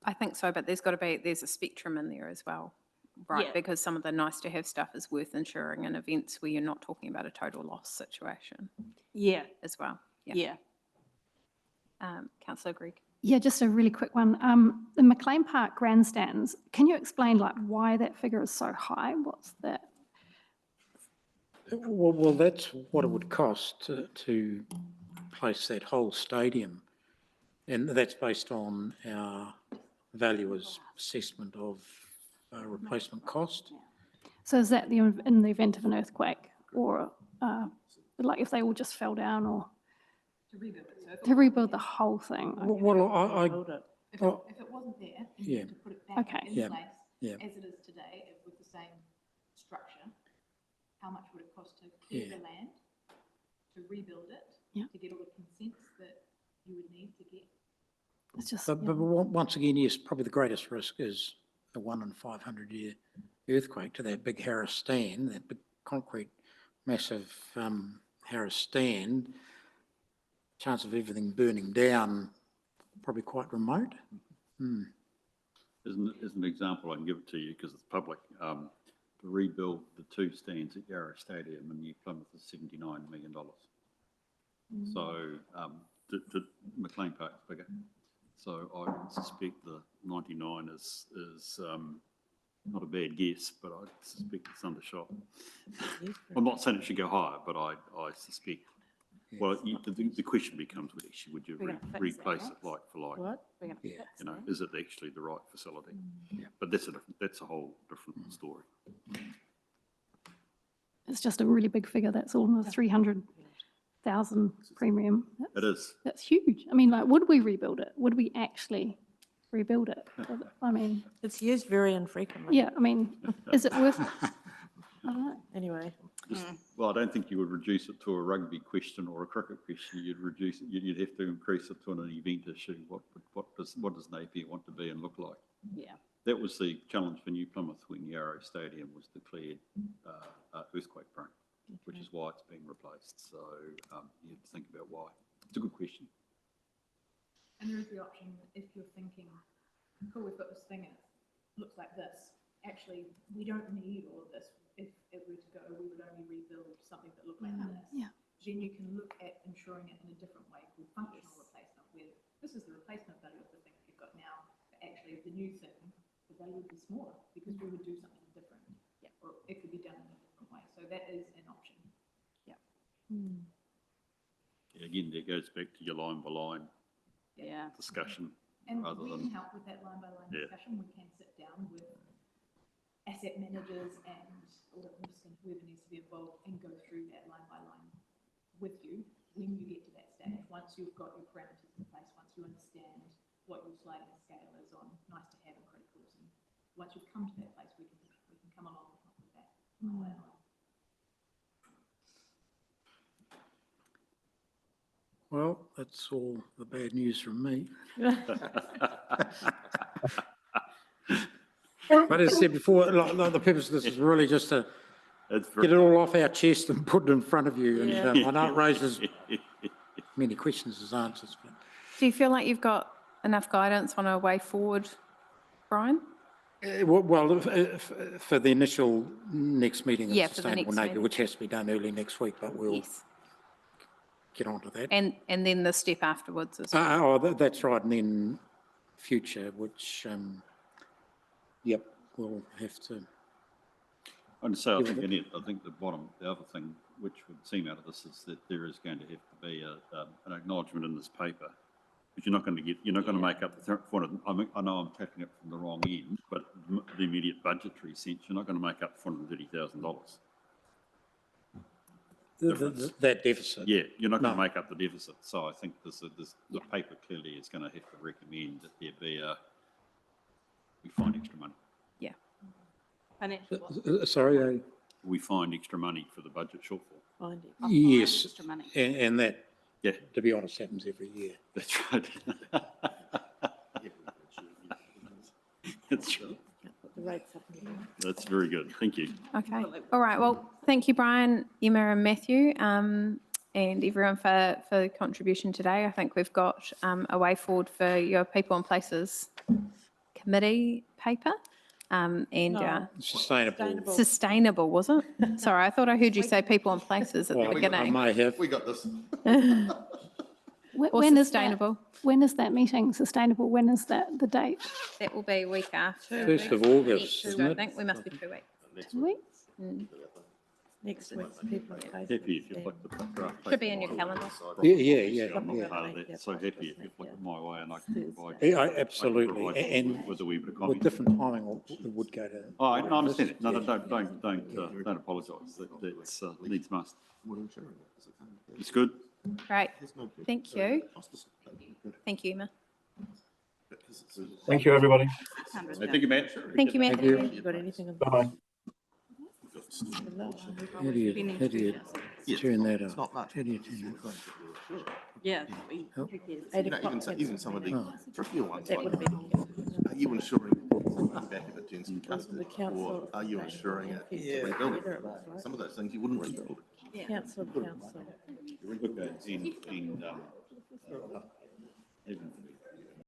I think so, but there's a spectrum in there as well, right? Yeah. Because some of the nice to have stuff is worth insuring in events where you're not talking about a total loss situation Yeah, as well. yeah. Councillor Greig. Yeah, just a really quick one. The McLean Park grandstands, can you explain why that figure is so high? What's that? Well, that's what it would cost to place that whole stadium. And that's based on our valuer's assessment of replacement cost. So is that in the event of an earthquake, or if they all just fell down, or To rebuild it. So if to rebuild the whole thing? Okay. Well, if it wasn't there, and you Yeah. had to put it back Okay. in Yeah. place Yeah. as it is today with the same structure, how much would it cost to clear Yeah. the land, to rebuild it, Yeah. to get all the consents that you would need to get? It's just, But once again, yes, probably the greatest risk is a 1 in 500 year earthquake to that big Harris stand, that big concrete, massive Harris stand. Chance of everything burning down, probably quite remote. As an example, I can give it to you because it's public. To rebuild the two stands at Yarra Stadium in New Plymouth is $79 million. So the McLean Park's bigger. So I would suspect the 99 is not a bad guess, but I suspect it's undershot. I'm not saying it should go higher, but I suspect. Well, the question becomes, would you We're gonna fix that, replace right? it like for like? We're going to Yeah. fix that. Is it actually the right facility? Yeah. But that's a whole different story. it's just a really big figure. That's almost 300,000 premium. It is. That's huge. I mean, would we rebuild it? Would we actually rebuild it? I mean, It's used very infrequently. yeah, I mean, is it worth? I don't know. Anyway, Well, I don't think you would reduce it to a rugby question or a cricket question. You'd reduce it, you'd have to increase it to an event issue. What does Napier want to be and look like? Yeah. That was the challenge for New Plymouth when Yarra Stadium was declared earthquake prone, which is why it's being replaced. So you have to think about why. It's a good question. And there is the option, if you're thinking, cool, we've got this thing and it looks like this. Actually, we don't need all of this. If it were to go, we would only rebuild something that looked like this. Yeah. Then you can look at insuring it in a different way called functional replacement, where this is the replacement value of the thing that you've got now, but actually the new thing, the value would be smaller because we would do something different. Yeah. Or it could be done in a different way. So that is an option. Again, that goes back to your line by line Yeah. discussion. And rather we than- can help with that line by line Yeah. discussion. We can sit down with asset managers and audit risk and whoever needs to be involved and go through that line by line with you when you get to that stage. Once you've got your parameters in place, once you understand what your sliding scale is on nice to have and criticals, and once you've come to that place, we can come along with that line by line. Well, that's all the bad news from me. But as I said before, like the purpose of this is really just to It's Get it all off our chest and put it in front of you. And Yeah. I know it raises many questions as answers. But Do you feel like you've got enough guidance on a way forward, Brian? For the initial next meeting Yeah, of for the Sustainable next Napier, meeting. which has to be done early next week, but we'll Yes. get onto that. And then the step afterwards as well. That's right, and then future, which, yep, we'll have to. And so I Yeah, think, but- Annette, I think the other thing which would seem out of this is that there is going to have to be an acknowledgement in this paper. But you're not going to make up the I know I'm taking it from the wrong end, but the immediate budgetary sense, you're not going to make up $430,000. That deficit. Yeah, you're not going to No. make up the deficit. So I think the paper clearly is going to have to recommend that there be we find extra money. Yeah. Financial. Sorry, We find extra money for the budget shortfall. Find it. yes, Extra money. and that, Yeah, to be honest, happens every year. that's right. That's right. The rates up again. That's very good. Thank you. Okay. All right. Well, thank you, Brian, Emma and Matthew, and everyone for the contribution today. I think we've got a way forward for your People and Places Committee paper. And Sustainable. sustainable, was it? Sorry, I thought I heard you say People and Places at the Well, I beginning. may have. We got this. Wh- Or When is that? sustainable. When is that meeting? Sustainable, when is that, the date? That will be a week after. 1st of August, Two, isn't I it? think we must be 2 weeks. 2 weeks? Next week's people. and Places Happy if you and- look at the draft. Should be in your calendar. Yeah. I'm Yeah. not part of that. So happy if you look at my way and I can provide. Yeah, I can absolutely, provide and with a wee bit of with comment. different timing, it would go to. Oh, I understand it. No, don't apologise. That's needs must. It's good. Great. Thank you. Thank you, Emma. Thank you, everybody. Thank you, Matt. Thank you, Matthew. Have you got anything on? Bye-bye. How do you turn that It's up? not much. How do you turn that up? Yeah. Oh. 8 You know, o'clock. even some of the Oh. trickier ones, That like, are would have been. you ensuring the back of it turns in The custody? council. Or are you ensuring it Yeah. rebuilt? Whether it was, right? Some of those things you wouldn't rebuild. Council. Okay, and